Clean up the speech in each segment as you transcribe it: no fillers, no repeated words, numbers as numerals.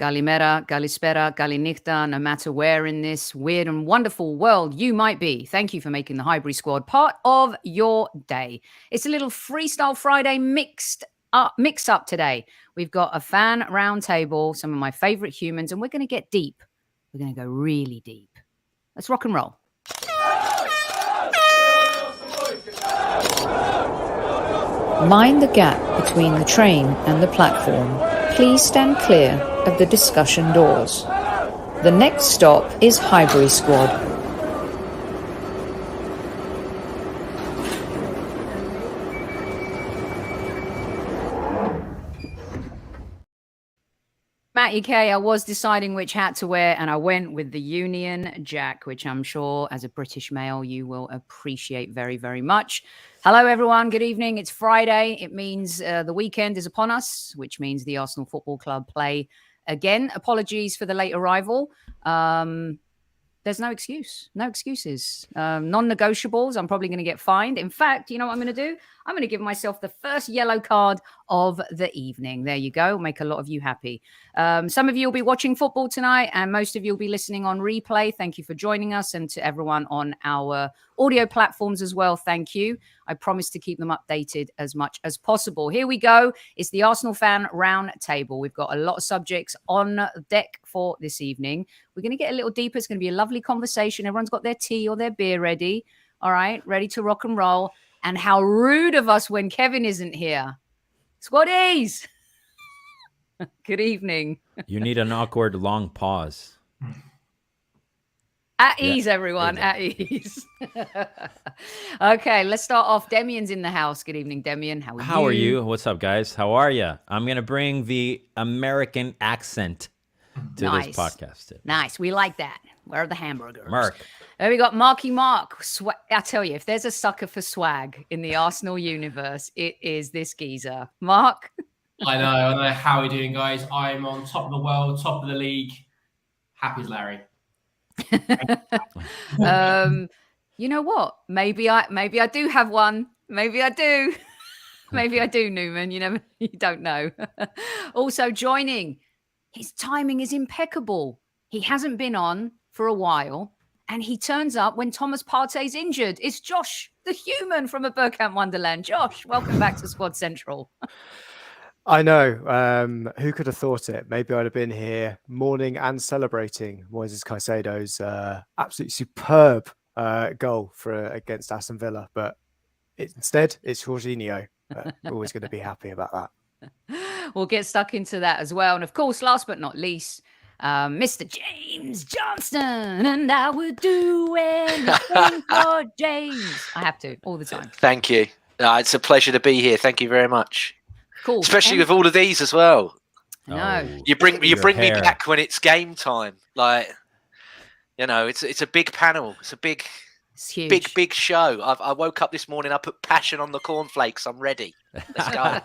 Galimera, Galispera, Galinichta, no matter where in this weird and wonderful world you might be. Thank you for making the Highbury Squad part of your day. It's a little Freestyle Friday mix up today. We've got a fan roundtable, some of my favorite humans, and we're going to get deep. We're going to go really deep. Let's rock and roll. Mind the gap between the train and the platform. Please stand clear of the discussion doors. The next stop is Highbury Squad. Matty K, I was deciding which hat to wear, and I went with the Union Jack, which I'm sure as a British male you will appreciate very, very much. Hello, everyone. Good evening. It's Friday. It means the weekend is upon us, which means the Arsenal Football Club play again. Apologies for the late arrival. There's no excuse. No excuses. Non-negotiables. I'm probably going to get fined. In fact, you know what I'm going to do? I'm going to give myself the first yellow card of the evening. There you go. Make a lot of you happy. Some of you will be watching football tonight, and most of you will be listening on replay. Thank you for joining us, and to everyone on our audio platforms as well. Thank you. I promise to keep them updated as much as possible. Here we go. It's the Arsenal fan round table. We've got a lot of subjects on deck for this evening. We're going to get a little deeper. It's going to be a lovely conversation. Everyone's got their tea or their beer ready. All right, ready to rock and roll. And how rude of us when Kevin isn't here. Squaddies! Good evening. You need an awkward long pause. At ease, everyone. Exactly. At ease. Okay, let's start off. Demian's in the house. Good evening, Demian. How are you? What's up, guys? How are you? I'm going to bring the American accent to this podcast. Nice. We like that. Where are the hamburgers? Mark. There we got Marky Mark. I tell you, if there's a sucker for swag in the Arsenal universe, it is this geezer. Mark? I know. How are we doing, guys? I'm on top of the world, top of the league. Happy as Larry. You know what? Maybe I do have one. Maybe I do. Maybe I do, Newman. You don't know. Also joining, his timing is impeccable. He hasn't been on for a while, and he turns up when Thomas Partey's injured. It's Josh, the human from a Burkamp Wonderland. Josh, welcome back to Squad Central. I know. Who could have thought it? Maybe I'd have been here mourning and celebrating Moises Caicedo's absolutely superb goal against Aston Villa. But instead, it's Jorginho. Always going to be happy about that. We'll get stuck into that as well. And of course, last but not least, Mr. James Johnston, and I would do anything for James. I have to all the time. Thank you. It's a pleasure to be here. Thank you very much. Cool. Especially with all of these as well. No, you bring me back when it's game time. Like, it's a big panel. It's a big, big show. I woke up this morning. I put passion on the cornflakes. I'm ready. Let's go.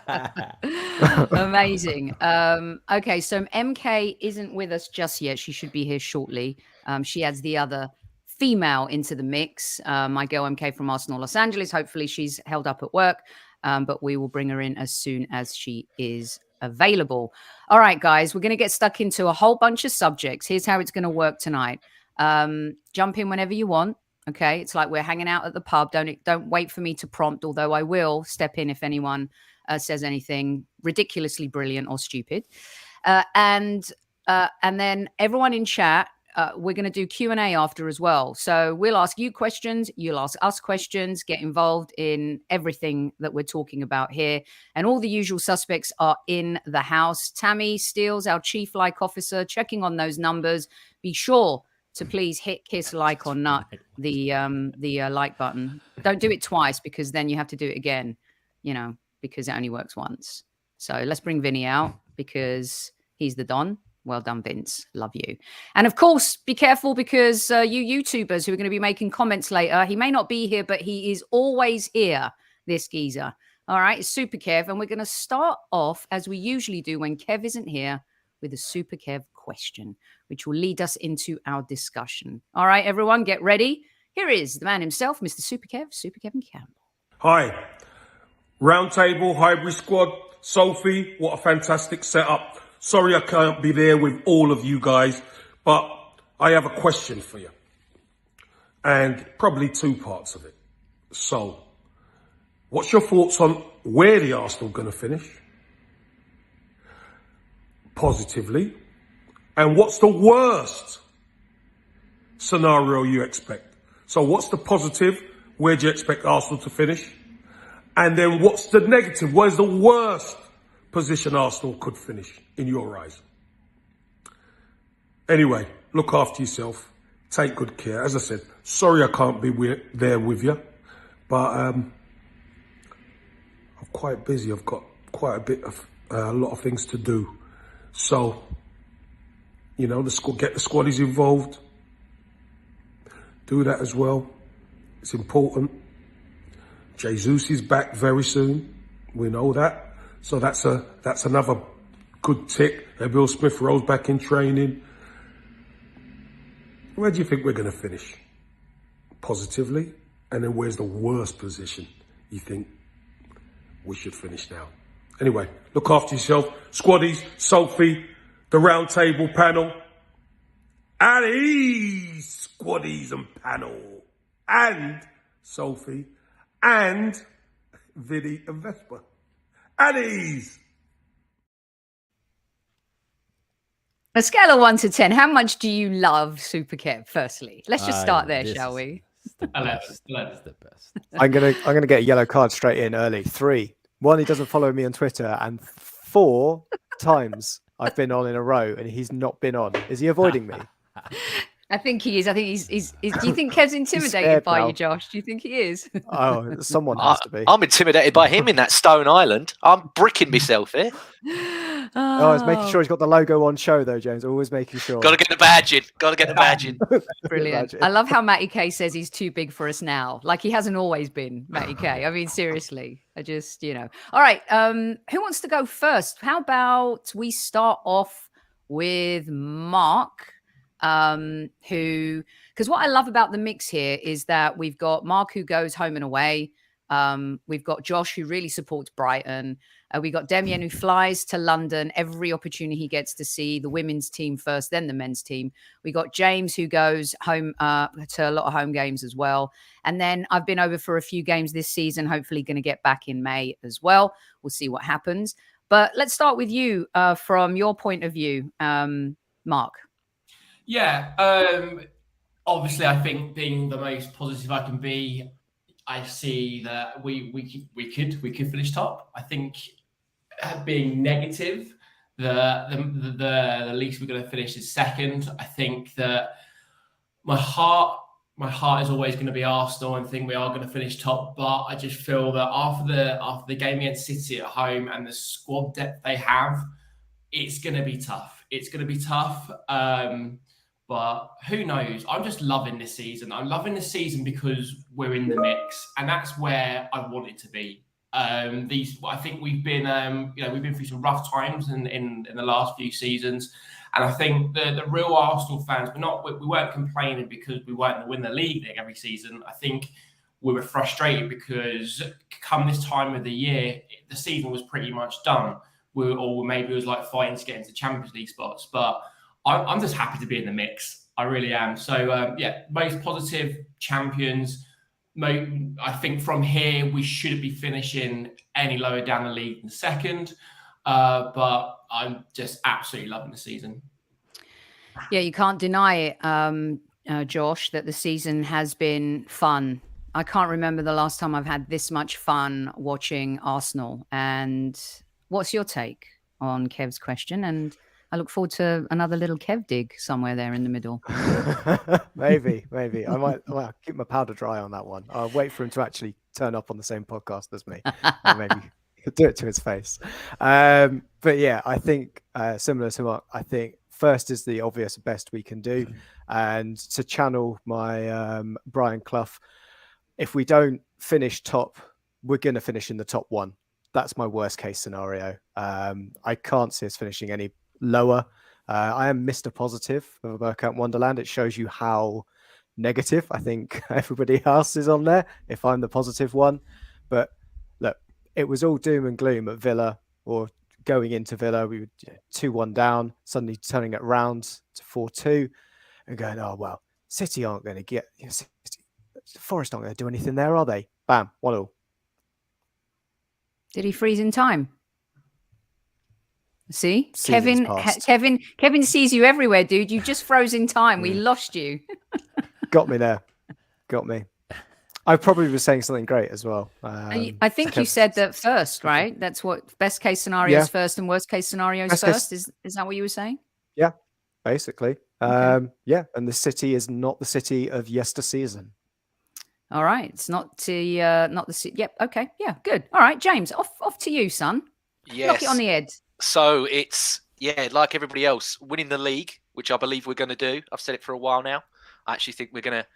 Amazing. Okay, so MK isn't with us just yet. She should be here shortly. She adds the other female into the mix. My girl MK from Arsenal Los Angeles. Hopefully she's held up at work, but we will bring her in as soon as she is available. All right, guys, we're going to get stuck into a whole bunch of subjects. Here's how it's going to work tonight. Jump in whenever you want. Okay, it's like we're hanging out at the pub. Don't wait for me to prompt, although I will step in if anyone says anything ridiculously brilliant or stupid. And then everyone in chat, we're going to do Q&A after as well. So we'll ask you questions, you'll ask us questions, get involved in everything that we're talking about here. And all the usual suspects are in the house. Tammy Steels, our chief like officer, checking on those numbers. Be sure to please kiss like or nut the like button. Don't do it twice, because then you have to do it again, because it only works once. So let's bring Vinny out because he's the Don. Well done, Vince. Love you. And of course, be careful, because you YouTubers who are going to be making comments later, he may not be here, but he is always here, this geezer. All right, it's Super Kev. And we're going to start off, as we usually do when Kev isn't here, with a Super Kev question, which will lead us into our discussion. All right, everyone, get ready. Here is the man himself, Mr. Super Kevin Campbell. Hi. Roundtable, Highbury Squad, Sophie, what a fantastic setup. Sorry I can't be there with all of you guys, but I have a question for you. And probably two parts of it. So, what's your thoughts on where the Arsenal going to finish? Positively. And what's the worst scenario you expect? So what's the positive? Where do you expect Arsenal to finish? And then what's the negative? Where's the worst position Arsenal could finish in your eyes? Anyway, look after yourself. Take good care. As I said, sorry I can't be there with you, but I'm quite busy. I've got quite a lot of things to do. So, you know, get the squaddies involved. Do that as well. It's important. Jesus is back very soon. We know that. So that's another good tick. Bill Smith-Rowe's back in training. Where do you think we're going to finish? Positively? And then where's the worst position you think we should finish now? Anyway, look after yourself. Squaddies, Sophie, the round table panel. At ease, squaddies and panel. And Sophie. And Vinny and Vespa. At ease. A scale of 1 to 10, how much do you love Super Kev, firstly? Let's just start there, shall we? It's the best. I'm gonna get a yellow card straight in early. 3. 1, he doesn't follow me on Twitter, and 4 times I've been on in a row and he's not been on. Is he avoiding me? I think he is. I think he's do you think Kev's intimidated by you, Josh? Do you think he is? Oh, someone has to be. I'm intimidated by him in that Stone Island. I'm bricking myself here. Oh, I was making sure he's got the logo on show, though, James. Always making sure. Got to get the badge in. Got to get the badge in. Brilliant. I love how Matty K says he's too big for us now. Like he hasn't always been, Matty K. I mean, seriously. I just, you know. All right. Who wants to go first? How about we start off with Mark? Because what I love about the mix here is that we've got Mark who goes home and away. We've got Josh who really supports Brighton. We got Demian who flies to London every opportunity he gets to see the women's team first, then the men's team. We got James who goes home to a lot of home games as well. And then I've been over for a few games this season, hopefully going to get back in May as well. We'll see what happens. But let's start with you from your point of view, Mark. Yeah, obviously, I think being the most positive I can be, I see that we could finish top. I think being negative, the least we're going to finish is second. I think that my heart is always going to be Arsenal and think we are going to finish top. But I just feel that after the game against City at home and the squad depth they have, it's going to be tough. It's going to be tough. But who knows? I'm just loving this season. I'm loving this season because we're in the mix, and that's where I want it to be. I think we've been through some rough times in the last few seasons, and I think the real Arsenal fans, we weren't complaining because we weren't going to win the league every season. I think we were frustrated because come this time of the year, the season was pretty much done. Maybe it was like fighting to get into Champions League spots, but I'm just happy to be in the mix. I really am. So, most positive champions. I think from here, we shouldn't be finishing any lower down the league than second. But I'm just absolutely loving the season. Yeah, you can't deny it, Josh, that the season has been fun. I can't remember the last time I've had this much fun watching Arsenal. And what's your take on Kev's question? And I look forward to another little Kev dig somewhere there in the middle. maybe. I might keep my powder dry on that one. I'll wait for him to actually turn up on the same podcast as me. And maybe do it to his face. But yeah, I think similar to Mark, I think first is the obvious best we can do. And to channel my Brian Clough, if we don't finish top, we're going to finish in the top 1. That's my worst case scenario. I can't see us finishing any lower. I am Mr. Positive of a Burkout Wonderland. It shows you how negative I think everybody else is on there if I'm the positive one. But look, it was all doom and gloom at Villa or going into Villa, we were 2-1 down, suddenly turning it round to 4-2 and going, oh, well, City aren't going to get, Forest aren't going to do anything there, are they? Bam, 1-1. Did he freeze in time? See, Season's Kevin sees you everywhere, dude. You just froze in time. We lost you. Got me there. Got me. I probably was saying something great as well. I think you said that first, right? That's what best case scenarios first and worst case scenarios first. Is that what you were saying? Yeah, basically. Okay. Yeah, and the City is not the City of yesterseason. All right, it's not the city. Yep. Okay. Yeah. Good. All right, James. Off to you, son. Yes. Knock it on the head. So it's, like everybody else, winning the league, which I believe we're going to do. I've said it for a while now. I actually think we're going to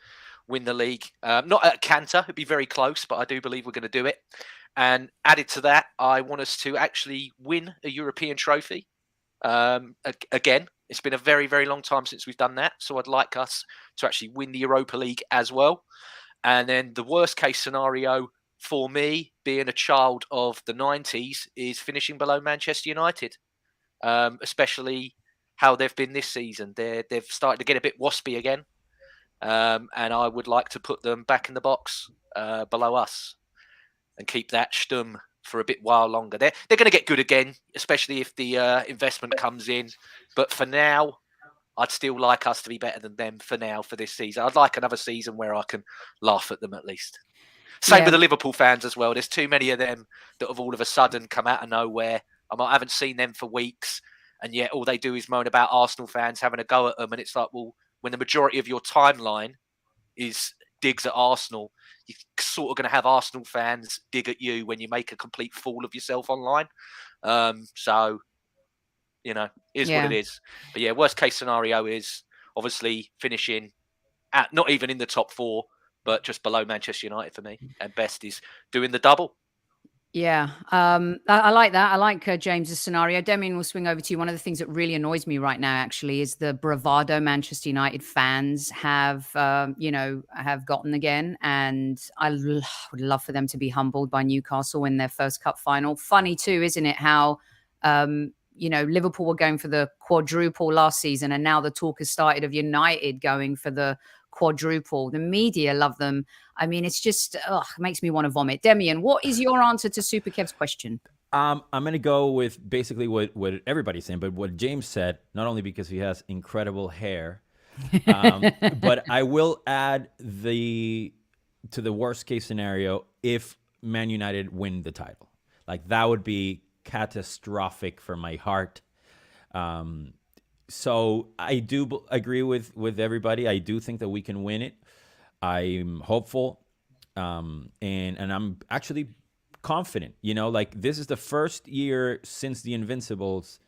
win the league. Not at canter. It'd be very close, but I do believe we're going to do it. And added to that, I want us to actually win a European trophy. Again, it's been a very, very long time since we've done that. So I'd like us to actually win the Europa League as well. And then the worst case scenario for me, being a child of the 90s, is finishing below Manchester United, especially how they've been this season. They've started to get a bit waspy again. And I would like to put them back in the box below us and keep that Sturm for a bit while longer. They're going to get good again, especially if the investment comes in. But for now, I'd still like us to be better than them for now, for this season. I'd like another season where I can laugh at them at least. Same with the Liverpool fans as well. There's too many of them that have all of a sudden come out of nowhere. I haven't seen them for weeks, and yet all they do is moan about Arsenal fans having a go at them. And it's like, well, when the majority of your timeline is digs at Arsenal, you're sort of going to have Arsenal fans dig at you when you make a complete fool of yourself online. So, is what it is. But yeah, worst case scenario is obviously finishing at not even in the top 4, but just below Manchester United for me. And best is doing the double. Yeah, I like that. I like James's scenario. Demian, will swing over to you. One of the things that really annoys me right now, actually, is the bravado Manchester United fans have gotten again. And I would love for them to be humbled by Newcastle in their first cup final. Funny too, isn't it? How Liverpool were going for the quadruple last season, and now the talk has started of United going for the quadruple. The media love them. I mean, it's just it makes me want to vomit. Demian, what is your answer to Super Kev's question? I'm going to go with basically what everybody's saying, but what James said, not only because he has incredible hair, but I will add to the worst case scenario if Man United win the title. Like, that would be catastrophic for my heart. So I do agree with everybody. I do think that we can win it. I'm hopeful, and I'm actually confident. This is the first year since the Invincibles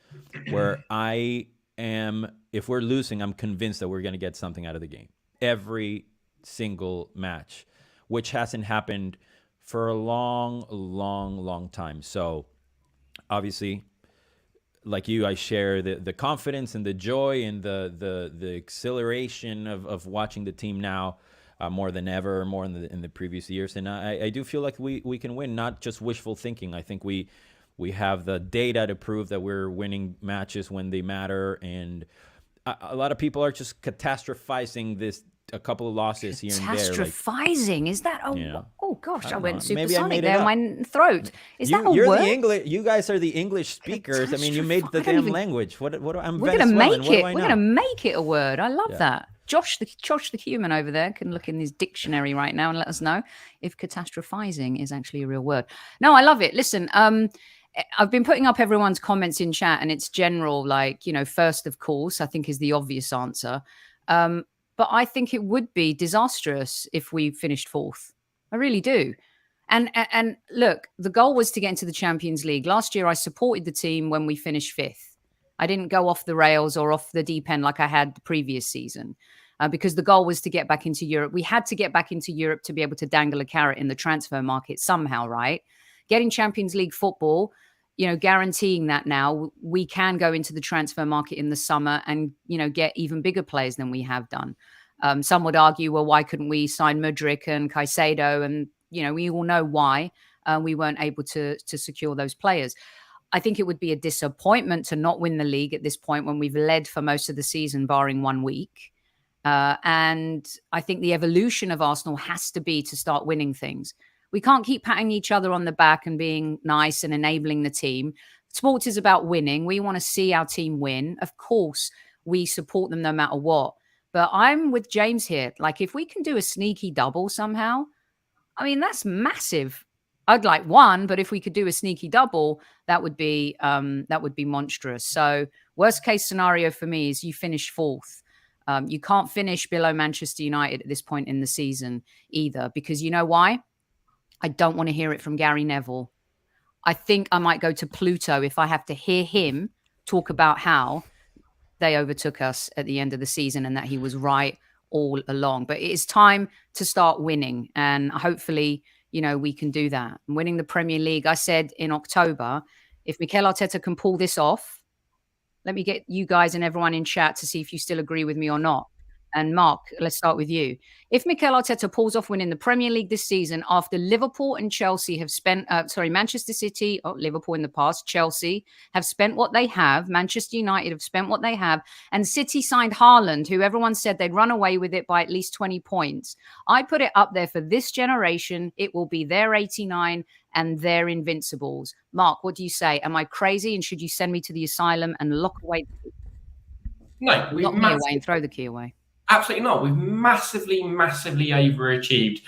where if we're losing, I'm convinced that we're going to get something out of the game. Every single match, which hasn't happened for a long, long, long time. So obviously, like you, I share the confidence and the joy and the exhilaration of watching the team now more than ever, more in the previous years. And I do feel like we can win, not just wishful thinking. I think we have the data to prove that we're winning matches when they matter. And a lot of people are just catastrophizing a couple of losses here and there. Catastrophizing? Is that oh gosh, I went supersonic there in my throat. Is that a you're word? The English. You guys are the English speakers. I mean, you made the damn language. What I'm We're gonna make it. We're gonna make it a word. I love that. Josh the human over there can look in his dictionary right now and let us know if catastrophizing is actually a real word. No, I love it. Listen, I've been putting up everyone's comments in chat, and it's general, first, of course, I think is the obvious answer. But I think it would be disastrous if we finished 4th. I really do. And look, the goal was to get into the Champions League. Last year, I supported the team when we finished 5th. I didn't go off the rails or off the deep end like I had the previous season because the goal was to get back into Europe. We had to get back into Europe to be able to dangle a carrot in the transfer market somehow, right? Getting Champions League football, guaranteeing that now we can go into the transfer market in the summer and, get even bigger players than we have done. Some would argue, well, why couldn't we sign Mudryk and Caicedo? And, we all know why we weren't able to secure those players. I think it would be a disappointment to not win the league at this point when we've led for most of the season, barring 1 week. And I think the evolution of Arsenal has to be to start winning things. We can't keep patting each other on the back and being nice and enabling the team. Sports is about winning. We want to see our team win. Of course, we support them no matter what. But I'm with James here. Like, if we can do a sneaky double somehow, I mean, that's massive. I'd like one, but if we could do a sneaky double, that would be monstrous. So worst case scenario for me is you finish fourth. You can't finish below Manchester United at this point in the season either, because you know why? I don't want to hear it from Gary Neville. I think I might go to Pluto if I have to hear him talk about how they overtook us at the end of the season and that he was right all along. But it is time to start winning. And hopefully, we can do that. Winning the Premier League, I said in October, if Mikel Arteta can pull this off, let me get you guys and everyone in chat to see if you still agree with me or not. And Mark, let's start with you. If Mikel Arteta pulls off winning the Premier League this season after Liverpool and Chelsea have spent, Manchester City, Liverpool in the past, Chelsea have spent what they have, Manchester United have spent what they have, and City signed Haaland, who everyone said they'd run away with it by at least 20 points. I put it up there for this generation. It will be their 89 and their invincibles. Mark, what do you say? Am I crazy? And should you send me to the asylum and lock away? No, lock me away and throw the key away. Absolutely not. We've massively overachieved.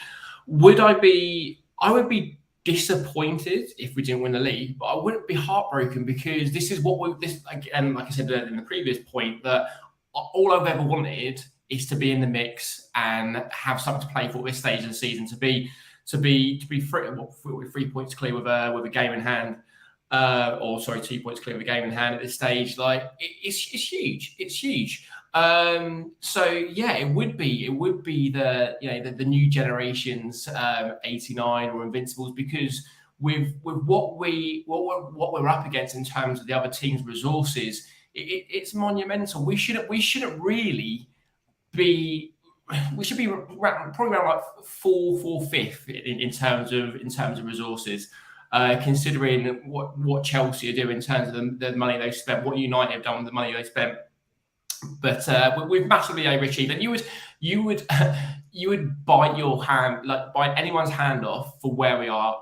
I would be disappointed if we didn't win the league, but I wouldn't be heartbroken, because this is what again, like I said in the previous point, that all I've ever wanted is to be in the mix and have something to play for at this stage of the season, to be 3 points clear with a game in hand. 2 points clear of a game in hand at this stage. Like, it's huge. It's huge. So yeah, it would be the new generation's 89 or invincibles, because with what we're up against in terms of the other team's resources, it's monumental. We shouldn't really be. We should be probably around like fifth in terms of resources. Considering what Chelsea are doing in terms of the money they've spent, what United have done with the money they spent. But we've massively overachieved, and you would bite your hand, like bite anyone's hand off for where we are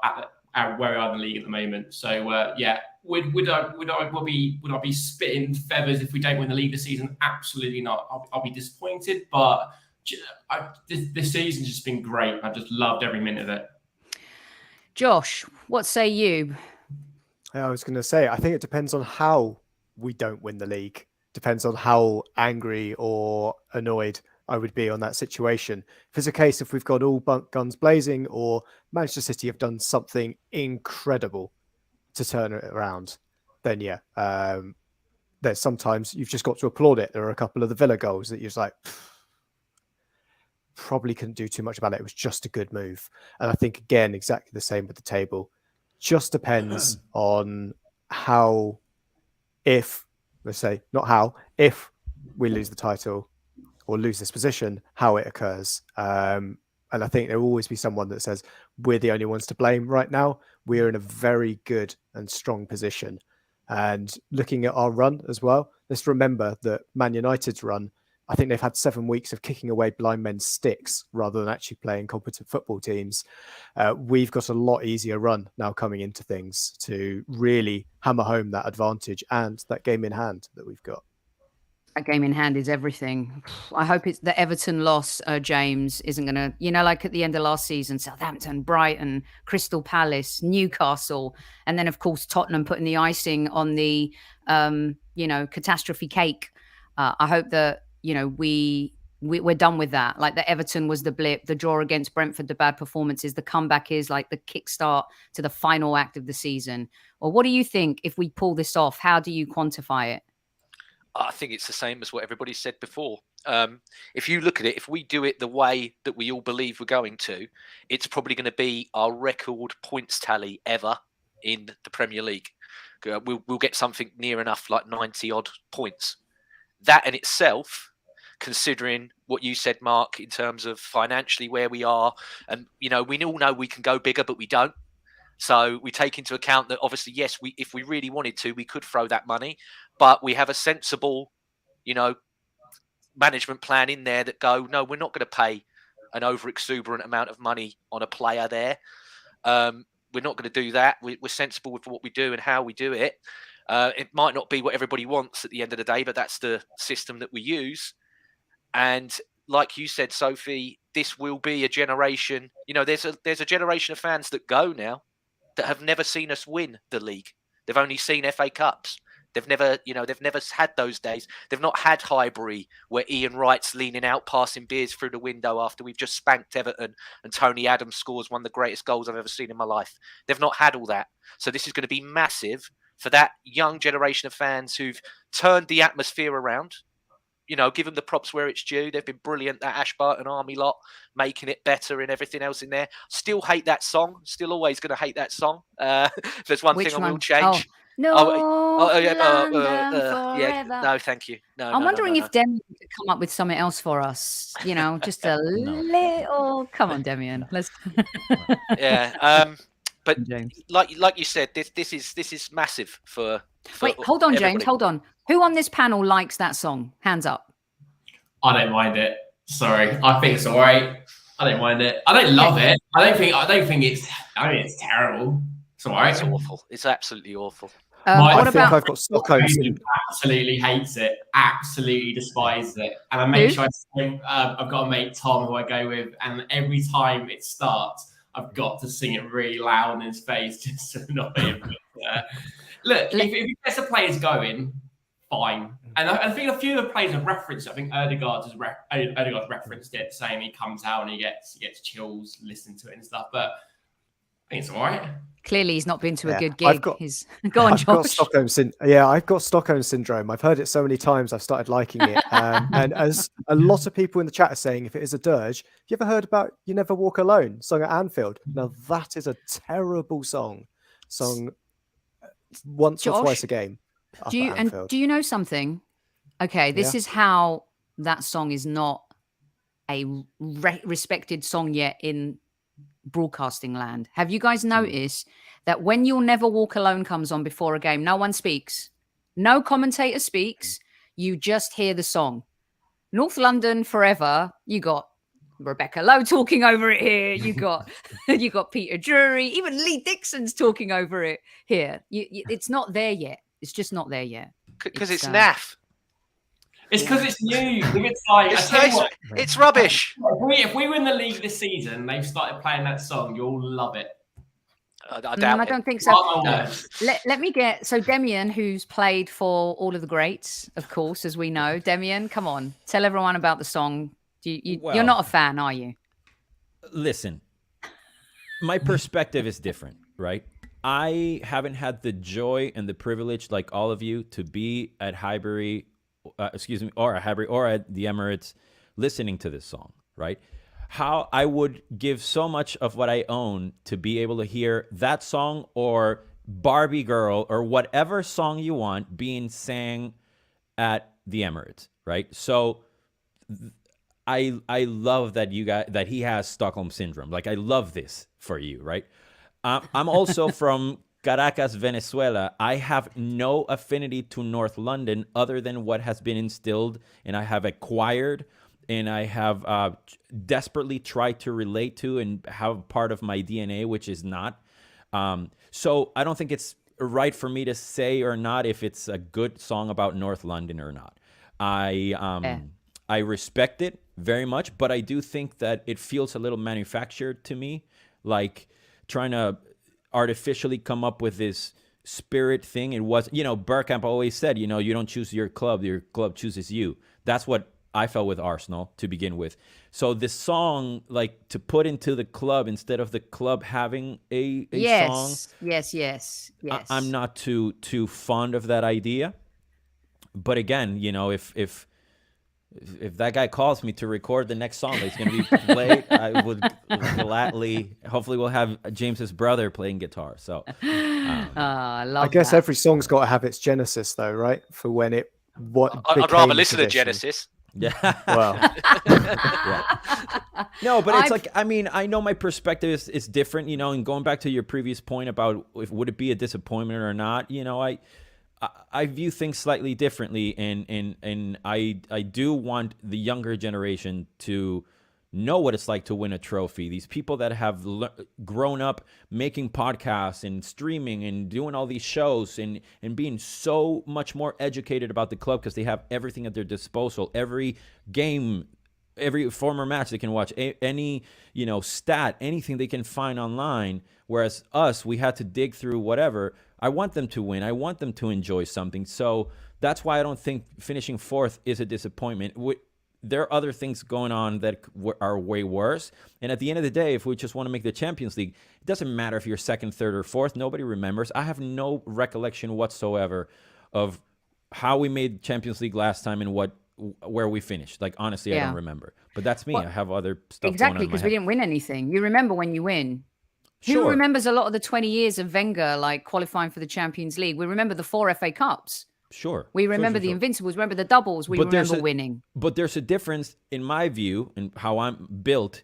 where we are in the league at the moment. So yeah, would I be spitting feathers if we don't win the league this season? Absolutely not. I'll be disappointed, but this season's just been great. I've just loved every minute of it. Josh, what say you? I was going to say, I think it depends on how we don't win the league. Depends on how angry or annoyed I would be on that situation. If it's a case if we've got all guns blazing, or Manchester City have done something incredible to turn it around, then yeah, there's sometimes you've just got to applaud it. There are a couple of the Villa goals that you're just like, probably couldn't do too much about it. It was just a good move. And I think, again, exactly the same with the table. Just depends on how, if we lose the title or lose this position, how it occurs. And I think there will always be someone that says we're the only ones to blame right now. We're in a very good and strong position. And looking at our run as well, let's remember that Man United's run, I think they've had 7 weeks of kicking away blind men's sticks rather than actually playing competent football teams. We've got a lot easier run now coming into things to really hammer home that advantage and that game in hand that we've got. That game in hand is everything. I hope it's the Everton loss, James, isn't going to, like at the end of last season, Southampton, Brighton, Crystal Palace, Newcastle, and then, of course, Tottenham putting the icing on the, catastrophe cake. I hope that, we're done with that. Like, the Everton was the blip, the draw against Brentford, the bad performances, the comeback is like the kickstart to the final act of the season. Well, what do you think if we pull this off? How do you quantify it? I think it's the same as what everybody said before. If you look at it, if we do it the way that we all believe we're going to, it's probably going to be our record points tally ever in the Premier League. We'll get something near enough like 90 odd points. That in itself, considering what you said, Mark, in terms of financially where we are, and we all know we can go bigger, but we don't. So we take into account that obviously, yes, if we really wanted to, we could throw that money, but we have a sensible, management plan in there that go, no, we're not going to pay an over exuberant amount of money on a player there. We're not going to do that. We're sensible with what we do and how we do it. It might not be what everybody wants at the end of the day, but that's the system that we use. And like you said, Sophie, this will be a generation. There's a generation of fans that go now that have never seen us win the league. They've only seen FA Cups. They've never had those days. They've not had Highbury where Ian Wright's leaning out, passing beers through the window after we've just spanked Everton and Tony Adams scores one of the greatest goals I've ever seen in my life. They've not had all that. So this is going to be massive for that young generation of fans who've turned the atmosphere around. Give them the props where it's due. They've been brilliant, that Ashburton Army lot, making it better and everything else in there. Still hate that song. Still always going to hate that song. If there's one thing I will change. London yeah, no, thank you. No, I'm wondering if Demian could come up with something else for us. Just a little. Come on, Demian. Let's. Yeah. But James, like you said, this is massive for wait, hold on, everybody. James, hold on. Who on this panel likes that song? Hands up. I don't mind it. Sorry, I think it's all right. I don't mind it. I don't love it. I don't think it's terrible. It's all right. It's awful. It's absolutely awful. What about? I've got Stockholm. Absolutely hates it. Absolutely despises it. And I make sure I've got a mate Tom who I go with, and every time it starts, I've got to sing it really loud in his face just to annoy him. Look, if he gets the players going, fine. And I think a few of the players have referenced it. I think Odegaard's referenced it, saying he comes out and he gets chills listening to it and stuff. But I think it's all right. Clearly, he's not been to a good gig. Go on, Josh. I've got Stockholm syndrome. I've heard it so many times. I've started liking it. And as a lot of people in the chat are saying, if it is a dirge, have you ever heard about "You Never Walk Alone" sung at Anfield? Now that is a terrible song, sung once or twice a game. Do you know something? Okay, this is how that song is not a respected song yet in broadcasting land. Have you guys noticed that when "You'll Never Walk Alone" comes on before a game, no one speaks, no commentator speaks, you just hear the song? North London forever, you got Rebecca Lowe talking over it here, you got Peter Drury, even Lee Dixon's talking over it here. It's not there yet. It's just not there yet because it's naff. It's because it's new. It's rubbish. If we win the league this season, and they've started playing that song, you'll love it. I don't think so. Let me get Demian, who's played for all of the greats, of course, as we know. Demian, come on, tell everyone about the song. You're not a fan, are you? Listen, my perspective is different, right? I haven't had the joy and the privilege, like all of you, to be at Highbury. Or at Highbury or at the Emirates listening to this song, right? How I would give so much of what I own to be able to hear that song or Barbie Girl or whatever song you want being sang at the Emirates, right? So I love that that he has Stockholm syndrome. Like, I love this for you, right? I'm also from Caracas, Venezuela. I have no affinity to North London other than what has been instilled and I have acquired and I have desperately tried to relate to and have part of my DNA, which is not. So I don't think it's right for me to say or not if it's a good song about North London or not. I respect it very much, but I do think that it feels a little manufactured to me, like trying to artificially come up with this spirit thing. It was, Bergkamp always said, you don't choose your club chooses you. That's what I felt with Arsenal to begin with. So this song, like, to put into the club instead of the club having a song. Yes. I'm not too fond of that idea. But again, if that guy calls me to record the next song that's going to be played, I would gladly. Hopefully, we'll have James's brother playing guitar. So, I guess every song's got to have its genesis, though, right? For when I'd rather listen to Genesis. Yeah. Well, Yeah. No, but it's like, I mean, I know my perspective is different, you know, and going back to your previous point about would it be a disappointment or not, you know, I view things slightly differently, and I do want the younger generation to know what it's like to win a trophy. These people that have grown up making podcasts and streaming and doing all these shows and being so much more educated about the club because they have everything at their disposal. Every game, every former match they can watch, any, you know, stat, anything they can find online. Whereas us, we had to dig through whatever. I want them to win. I want them to enjoy something. So that's why I don't think finishing fourth is a disappointment. There are other things going on that are way worse. And at the end of the day, if we just want to make the Champions League, it doesn't matter if you're second, third, or fourth. Nobody remembers. I have no recollection whatsoever of how we made Champions League last time and where we finished. Like, honestly, I don't remember. But that's me. I have other stuff exactly, going on because we didn't win anything. You remember when you win. Sure. Who remembers a lot of the 20 years of Wenger, like qualifying for the Champions League? We remember the 4 FA Cups. Sure. We remember the Invincibles, remember the doubles, we remember winning. But there's a difference, in my view, and how I'm built,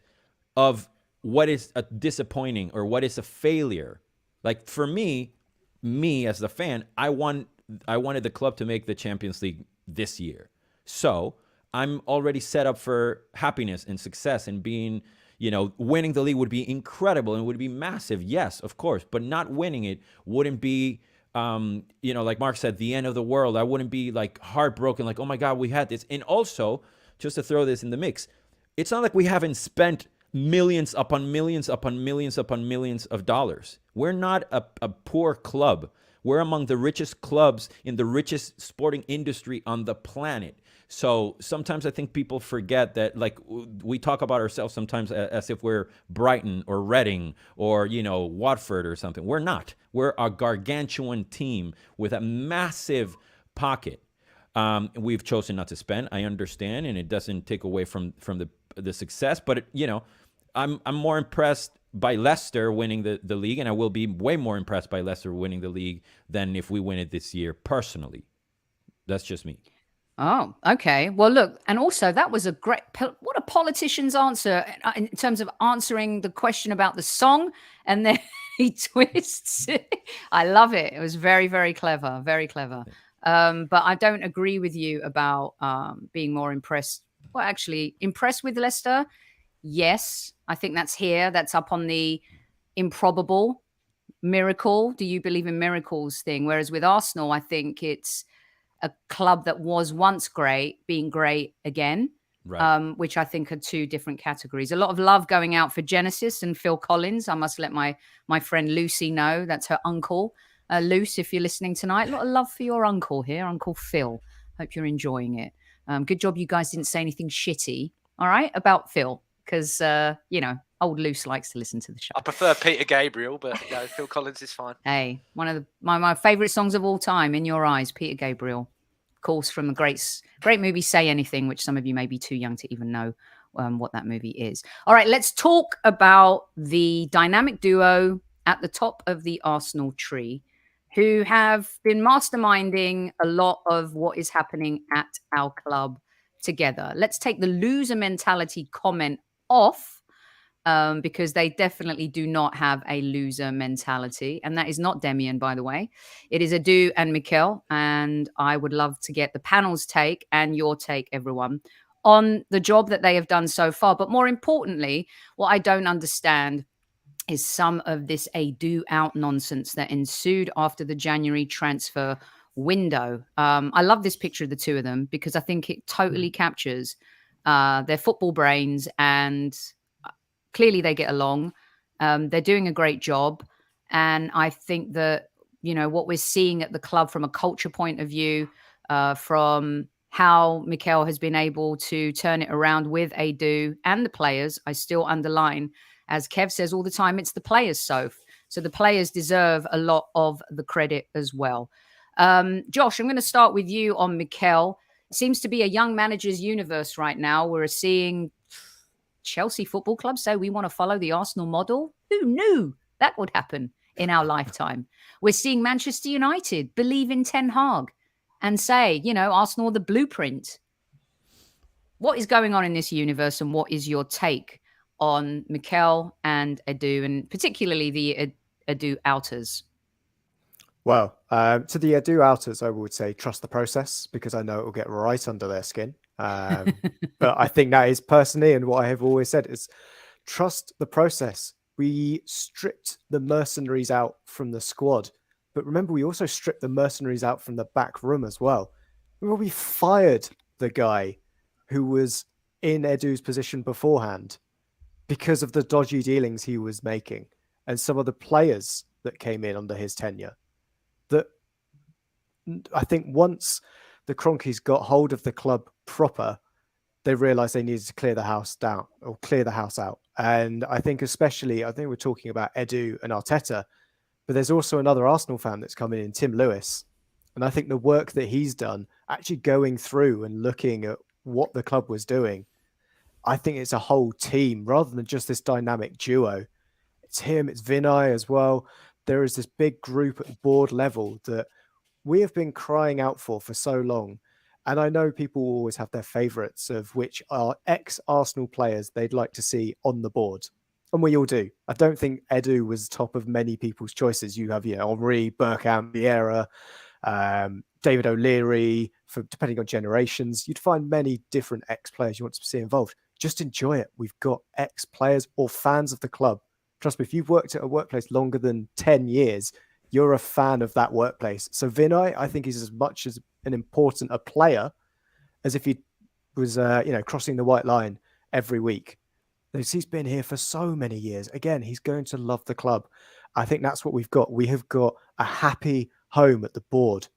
of what is a disappointing or what is a failure. Like, for me as the fan, I wanted the club to make the Champions League this year. So I'm already set up for happiness and success, and being, you know, winning the league would be incredible and would be massive. Yes, of course. But not winning it wouldn't be, you know, like Mark said, the end of the world. I wouldn't be like heartbroken, like, oh my God, we had this. And also, just to throw this in the mix, it's not like we haven't spent millions upon millions upon millions upon millions of dollars. We're not a poor club. We're among the richest clubs in the richest sporting industry on the planet. So sometimes I think people forget that, like, we talk about ourselves sometimes as if we're Brighton or Reading or, you know, Watford or something. We're not. We're a gargantuan team with a massive pocket. We've chosen not to spend. I understand, and it doesn't take away from the success. But, you know, I'm more impressed by Leicester winning the league, and I will be way more impressed by Leicester winning the league than if we win it this year, personally. That's just me. Oh, okay. Well, look, and also that was what a politician's answer in terms of answering the question about the song, and then he twists it. I love it. It was very, very clever, very clever. But I don't agree with you about being more impressed. Well, actually, impressed with Leicester. Yes, I think that's here. That's up on the improbable miracle. Do you believe in miracles thing? Whereas with Arsenal, I think it's a club that was once great, being great again, right. Which I think are two different categories. A lot of love going out for Genesis and Phil Collins. I must let my friend Lucy know. That's her uncle. Luce, if you're listening tonight, a lot of love for your uncle here, Uncle Phil. Hope you're enjoying it. Good job you guys didn't say anything shitty, all right, about Phil, because, you know, old Luce likes to listen to the show. I prefer Peter Gabriel, but you know, Phil Collins is fine. Hey, one of my favourite songs of all time, In Your Eyes, Peter Gabriel. Of course, from the great movie Say Anything, which some of you may be too young to even know what that movie is. All right, let's talk about the dynamic duo at the top of the Arsenal tree, who have been masterminding a lot of what is happening at our club together. Let's take the loser mentality comment off, because they definitely do not have a loser mentality. And that is not Demian, by the way. It is Edu and Mikel. And I would love to get the panel's take and your take, everyone, on the job that they have done so far. But more importantly, what I don't understand is some of this Edu out nonsense that ensued after the January transfer window. I love this picture of the two of them because I think it totally captures their football brains, and clearly they get along. They're doing a great job. And I think that, you know, what we're seeing at the club from a culture point of view, from how Mikel has been able to turn it around with Edu and the players, I still underline, as Kev says all the time, it's the players, Soph. So the players deserve a lot of the credit as well. Josh, I'm going to start with you on Mikel. It seems to be a young manager's universe right now. We're seeing Chelsea Football Club say we want to follow the Arsenal model. Who knew that would happen in our lifetime? We're seeing Manchester United believe in Ten Hag and say, you know, Arsenal the blueprint. what is going on in this universe, and what is your take on Mikel and Edu, and particularly the Edu outers? Well, to the Edu outers, I would say trust the process, because I know it will get right under their skin. But I think that is personally, and what I have always said is trust the process. We stripped the mercenaries out from the squad, but remember, we also stripped the mercenaries out from the back room as well. Remember, we fired the guy who was in Edu's position beforehand because of the dodgy dealings he was making, and some of the players that came in under his tenure. That I think once the Cronkies got hold of the club proper, they realized they needed to clear the house down, or clear the house out. And I think especially, I think we're talking about Edu and Arteta, but there's also another Arsenal fan that's coming in, Tim Lewis. And I think the work that he's done, actually going through and looking at what the club was doing, I think it's a whole team rather than just this dynamic duo. It's him, it's Vinay as well. There is this big group at board level that we have been crying out for so long. And I know people always have their favourites of which are ex-Arsenal players they'd like to see on the board. And we all do. I don't think Edu was top of many people's choices. You have, Henri, Bergkamp, Vieira, David O'Leary, depending on generations. You'd find many different ex-players you want to see involved. Just enjoy it. We've got ex-players or fans of the club. Trust me, if you've worked at a workplace longer than 10 years, you're a fan of that workplace. So Vinay, I think, is as much as an important a player as if he was, crossing the white line every week. He's been here for so many years. Again, he's going to love the club. I think that's what we've got. We have got a happy home at the board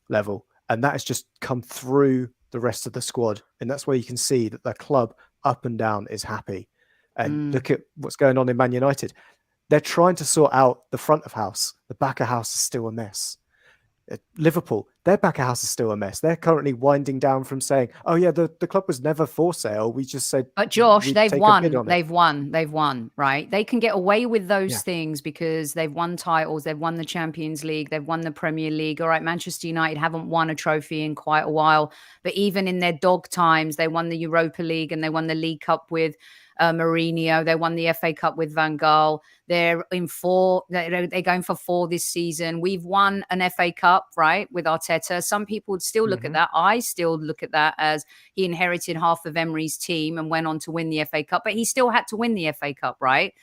level, and that has just come through the rest of the squad. And that's where you can see that the club up and down is happy. And look at what's going on in Man United. They're trying to sort out the front of house. The back of house is still a mess. Liverpool, their back of house is still a mess. They're currently winding down from saying, oh yeah, the club was never for sale. We just said, but Josh, they've won, right? They can get away with those things because they've won titles. They've won the Champions League. They've won the Premier League. All right, Manchester United haven't won a trophy in quite a while, but even in their dog times, they won the Europa League and they won the League Cup with Mourinho. They won the FA Cup with Van Gaal. They're in 4. They're going for 4 this season. We've won an FA Cup, right, with Arteta. Some people would still look at that. I still look at that as he inherited half of Emery's team and went on to win the FA Cup, but he still had to win the FA Cup, right?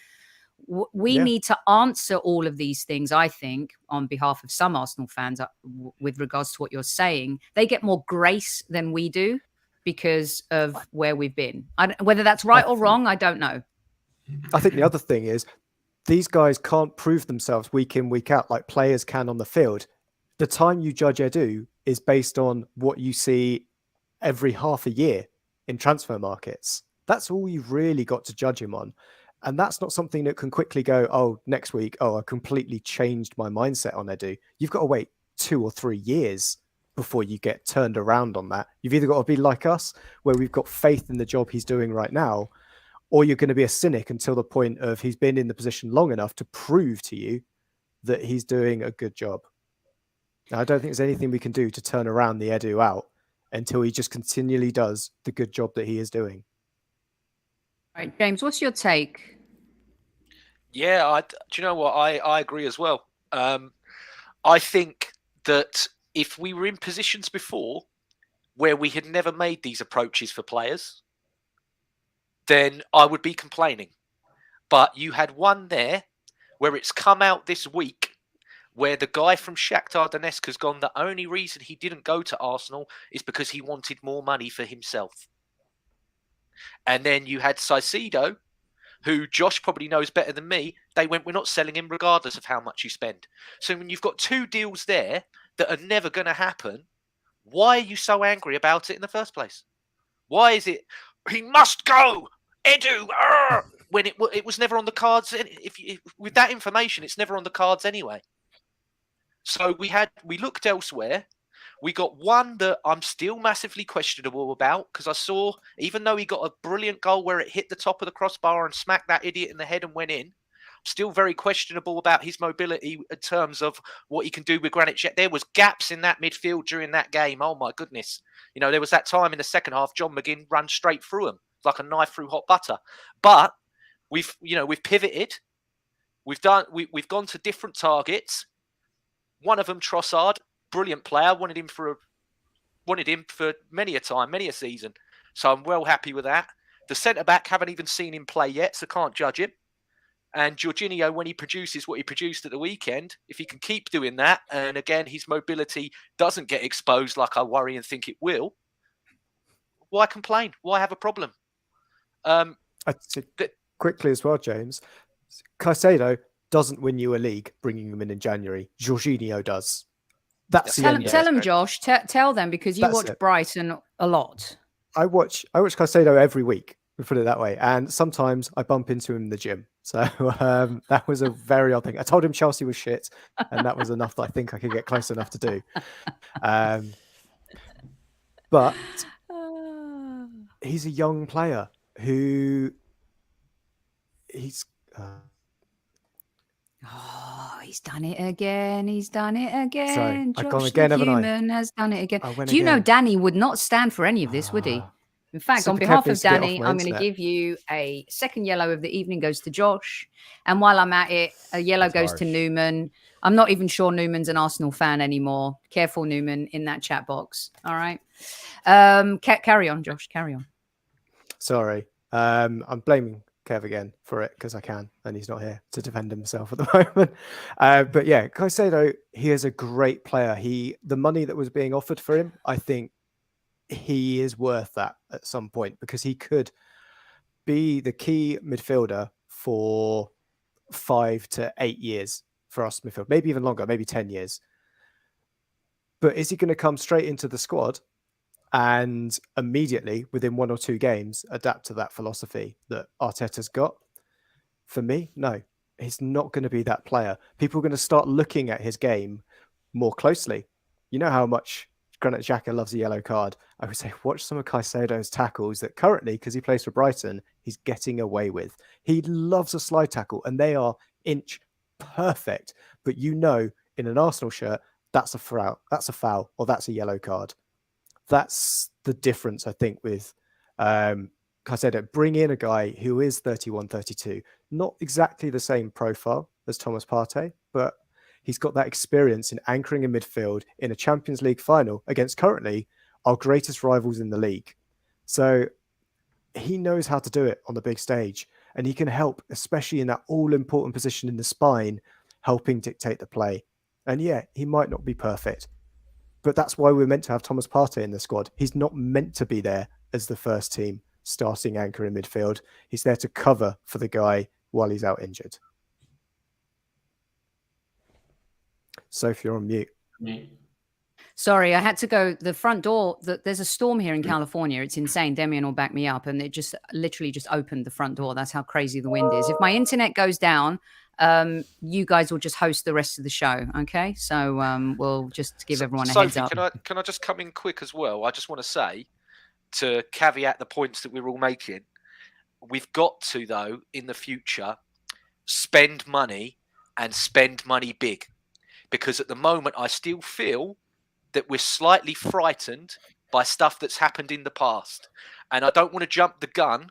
We need to answer all of these things, I think, on behalf of some Arsenal fans with regards to what you're saying. They get more grace than we do because of where we've been. Whether that's right or wrong, I don't know. I think the other thing is these guys can't prove themselves week in, week out like players can on the field. The time you judge Edu is based on what you see every half a year in transfer markets. That's all you've really got to judge him on. And that's not something that can quickly go, oh, next week, oh, I completely changed my mindset on Edu. You've got to wait 2 or 3 years before you get turned around on that. You've either got to be like us, where we've got faith in the job he's doing right now, or you're going to be a cynic until the point of he's been in the position long enough to prove to you that he's doing a good job. Now, I don't think there's anything we can do to turn around the Edu out until he just continually does the good job that he is doing. All right, James, what's your take? Yeah, do you know what? I agree as well. I think that if we were in positions before where we had never made these approaches for players, then I would be complaining. But you had one there where it's come out this week where the guy from Shakhtar Donetsk has gone, the only reason he didn't go to Arsenal is because he wanted more money for himself. And then you had Caicedo, who Josh probably knows better than me. They went, we're not selling him regardless of how much you spend. So when you've got 2 deals there that are never going to happen, why are you so angry about it in the first place? Why is it, he must go, Edu, when it was never on the cards? With that information, it's never on the cards anyway. So we looked elsewhere. We got one that I'm still massively questionable about because I saw, even though he got a brilliant goal where it hit the top of the crossbar and smacked that idiot in the head and went in, Still very questionable about his mobility in terms of what he can do with Granit Xhaka. There was gaps in that midfield during that game. Oh my goodness. You know, there was that time in the second half, John McGinn ran straight through him like a knife through hot butter. But we've pivoted. We've gone to different targets. One of them, Trossard, brilliant player. Wanted him for many a time, many a season. So I'm well happy with that. The centre-back, haven't even seen him play yet, so can't judge him. And Jorginho, when he produces what he produced at the weekend, if he can keep doing that, and again, his mobility doesn't get exposed like I worry and think it will, why complain? Why have a problem? I'd say quickly as well, James, Caicedo doesn't win you a league bringing him in January. Jorginho does. That's the end. Tell them, Josh. Tell them, because you watch Brighton a lot. I watch Caicedo every week. We put it that way, and sometimes I bump into him in the gym. So that was a very odd thing. I told him Chelsea was shit, and that was enough that I think I could get close enough to do. But he's a young player who he's he's done it again. He's done it again. Sorry, I've gone Josh again, the haven't I? human has done it again. Do you know Danny would not stand for any of this, would he? In fact, on Super behalf Kevin, of get off Danny, my I'm going to internet. give you a second yellow of the evening goes to Josh. And while I'm at it, a yellow That's goes harsh. to Newman. I'm not even sure Newman's an Arsenal fan anymore. Careful, Newman, in that chat box. All right. Carry on, Josh. Carry on. Sorry. I'm blaming Kev again for it because I can, and he's not here to defend himself at the moment. But yeah, Caicedo, he is a great player. The money that was being offered for him, I think he is worth that at some point, because he could be the key midfielder for 5 to 8 years for us midfield, maybe even longer, maybe 10 years. But is he going to come straight into the squad and immediately, within 1 or 2 games, adapt to that philosophy that Arteta's got? For me, no. He's not going to be that player. People are going to start looking at his game more closely. You know how much Granit Xhaka loves a yellow card. I would say watch some of Caicedo's tackles that currently, because he plays for Brighton, he's getting away with. He loves a slide tackle, and they are inch perfect. But you know, in an Arsenal shirt, that's a foul, or that's a yellow card. That's the difference, I think, with Caicedo. Bring in a guy who is 31, 32, not exactly the same profile as Thomas Partey, but he's got that experience in anchoring a midfield in a Champions League final against currently our greatest rivals in the league. So he knows how to do it on the big stage, and he can help, especially in that all-important position in the spine, helping dictate the play. And yeah, he might not be perfect, but that's why we're meant to have Thomas Partey in the squad. He's not meant to be there as the first team starting anchor in midfield. He's there to cover for the guy while he's out injured. Sophie, you're on mute. Sorry, I had to go. The front door, there's a storm here in California. It's insane. Demian will back me up. And it just literally just opened the front door. That's how crazy the wind is. If my internet goes down, you guys will just host the rest of the show. Okay. So we'll just give everyone a heads up. Can I just come in quick as well? I just want to say, to caveat the points that we're all making, we've got to, though, in the future, spend money and spend money big. Because at the moment, I still feel that we're slightly frightened by stuff that's happened in the past. And I don't want to jump the gun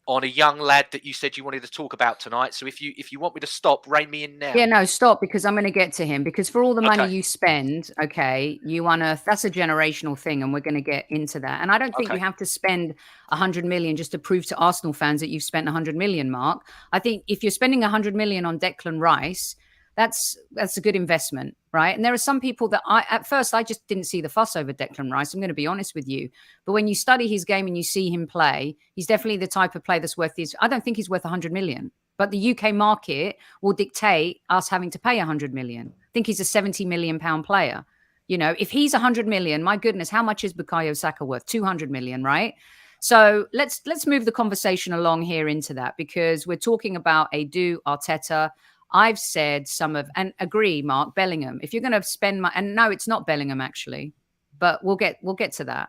on a young lad that you said you wanted to talk about tonight. So if you want me to stop, rein me in now. Yeah, no, stop, because I'm going to get to him. Because for all the money you spend, okay, you unearth, that's a generational thing, and we're going to get into that. And I don't think you have to spend 100 million just to prove to Arsenal fans that you've spent 100 million, Mark. I think if you're spending 100 million on Declan Rice, that's a good investment, right? And there are some people that at first I just didn't see the fuss over Declan Rice. I'm going to be honest with you. But when you study his game and you see him play, he's definitely the type of player that's worth this. I don't think he's worth 100 million, but the UK market will dictate us having to pay 100 million. I think he's a 70 million pound player. You know, if he's 100 million, my goodness, how much is Bukayo Saka worth? 200 million, right? So let's move the conversation along here into that, because we're talking about Edu, Arteta. I've said and agree, Mark, Bellingham. If you're going to spend and no, it's not Bellingham actually, but we'll get to that.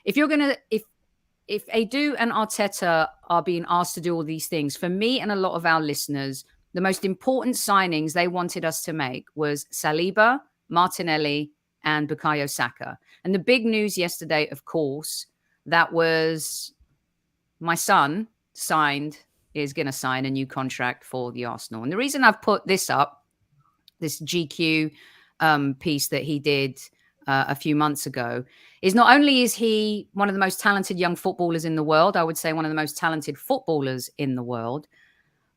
If you're going to, if Edu and Arteta are being asked to do all these things, for me and a lot of our listeners, the most important signings they wanted us to make was Saliba, Martinelli, and Bukayo Saka. And the big news yesterday, of course, that was my son is going to sign a new contract for the Arsenal. And the reason I've put this up, this GQ piece that he did a few months ago, is not only is he one of the most talented young footballers in the world, I would say one of the most talented footballers in the world,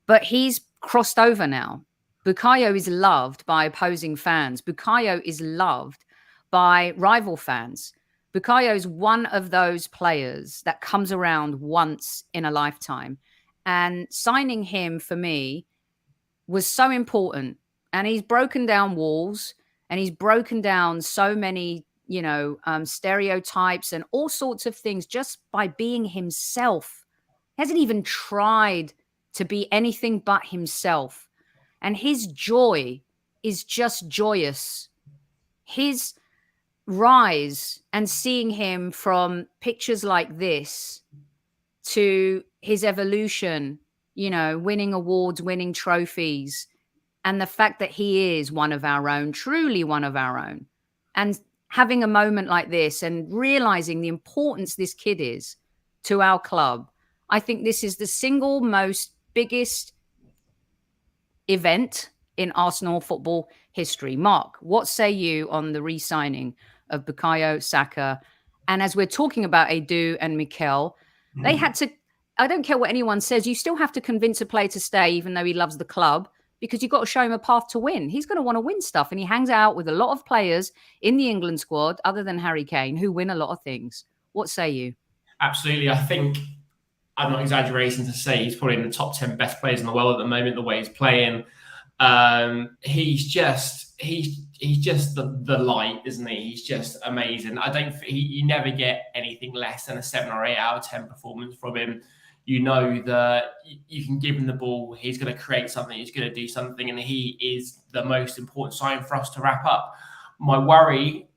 but he's crossed over now. Bukayo is loved by opposing fans. Bukayo is loved by rival fans. Bukayo is one of those players that comes around once in a lifetime. And signing him for me was so important. And he's broken down walls and he's broken down so many, stereotypes and all sorts of things just by being himself. He hasn't even tried to be anything but himself. And his joy is just joyous. His rise and seeing him from pictures like this to his evolution, winning awards, winning trophies, and the fact that he is one of our own, truly one of our own, and having a moment like this and realizing the importance this kid is to our club. I think this is the single most biggest event in Arsenal football history. Mark, what say you on the re-signing of Bukayo Saka? And as we're talking about Edu and Mikel, they had to, I don't care what anyone says, you still have to convince a player to stay even though he loves the club, because you've got to show him a path to win. He's going to want to win stuff. And he hangs out with a lot of players in the England squad, other than Harry Kane, who win a lot of things. What say you? Absolutely. I think I'm not exaggerating to say he's probably in the top 10 best players in the world at the moment, the way he's playing. He's just the light, isn't he? He's just amazing. You never get anything less than a 7 or 8 out of 10 performance from him. You know that you can give him the ball, he's going to create something, he's going to do something, and he is the most important sign for us to wrap up. My worry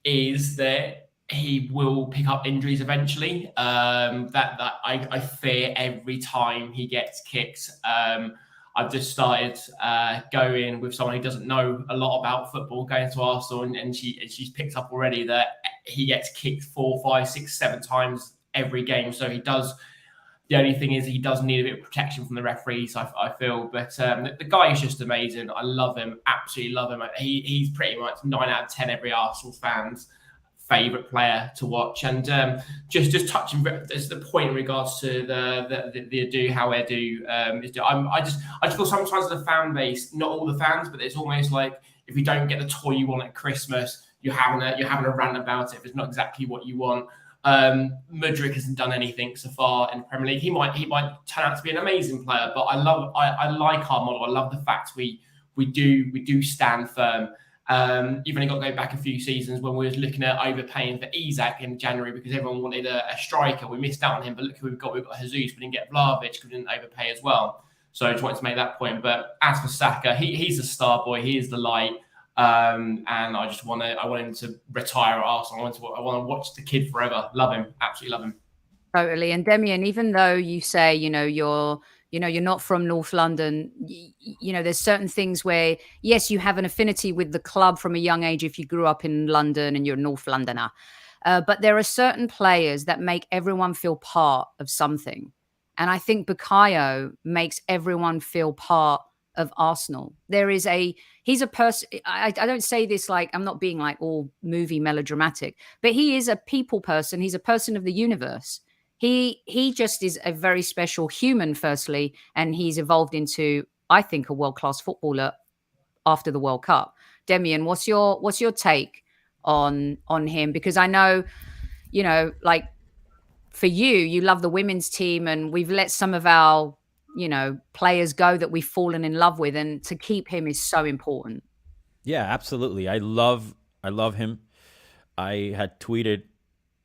is that he will pick up injuries eventually. That I fear every time he gets kicked. I've just started going with someone who doesn't know a lot about football, going to Arsenal, and she's picked up already that he gets kicked 4, 5, 6, 7 times every game. So he does. The only thing is he does need a bit of protection from the referees, I feel. But the guy is just amazing. I love him, absolutely love him. He's pretty much 9 out of 10 every Arsenal fan's favourite player to watch. And just touching as the point in regards to the Edu, how Edu is doing. I just feel sometimes the fan base, not all the fans, but it's almost like if you don't get the toy you want at Christmas, you're having a rant about it if it's not exactly what you want. Mudryk hasn't done anything so far in the Premier League. He might turn out to be an amazing player, but I like our model. I love the fact we do stand firm. You've only got to go back a few seasons when we was looking at overpaying for Isak in January because everyone wanted a striker. We missed out on him, but look who we've got. We've got Jesus. We didn't get Vlahovic because we didn't overpay as well. So I just wanted to make that point. But as for Saka, he's a star boy. He is the light. And I want him to retire at Arsenal. I want to watch the kid forever. Love him. Absolutely love him. Totally. And Demian, even though you say, you're not from North London, there's certain things where, yes, you have an affinity with the club from a young age if you grew up in London and you're a North Londoner. But there are certain players that make everyone feel part of something. And I think Bukayo makes everyone feel part of Arsenal. He's a person, I don't say this like, I'm not being like all movie melodramatic, but he is a people person. He's a person of the universe. He just is a very special human, firstly, and he's evolved into, I think, a world-class footballer after the World Cup. Demian, what's your take on him? Because I know, like for you love the women's team, and we've let some of our players go that we've fallen in love with, and to keep him is so important. Yeah, absolutely. I love him. I had tweeted,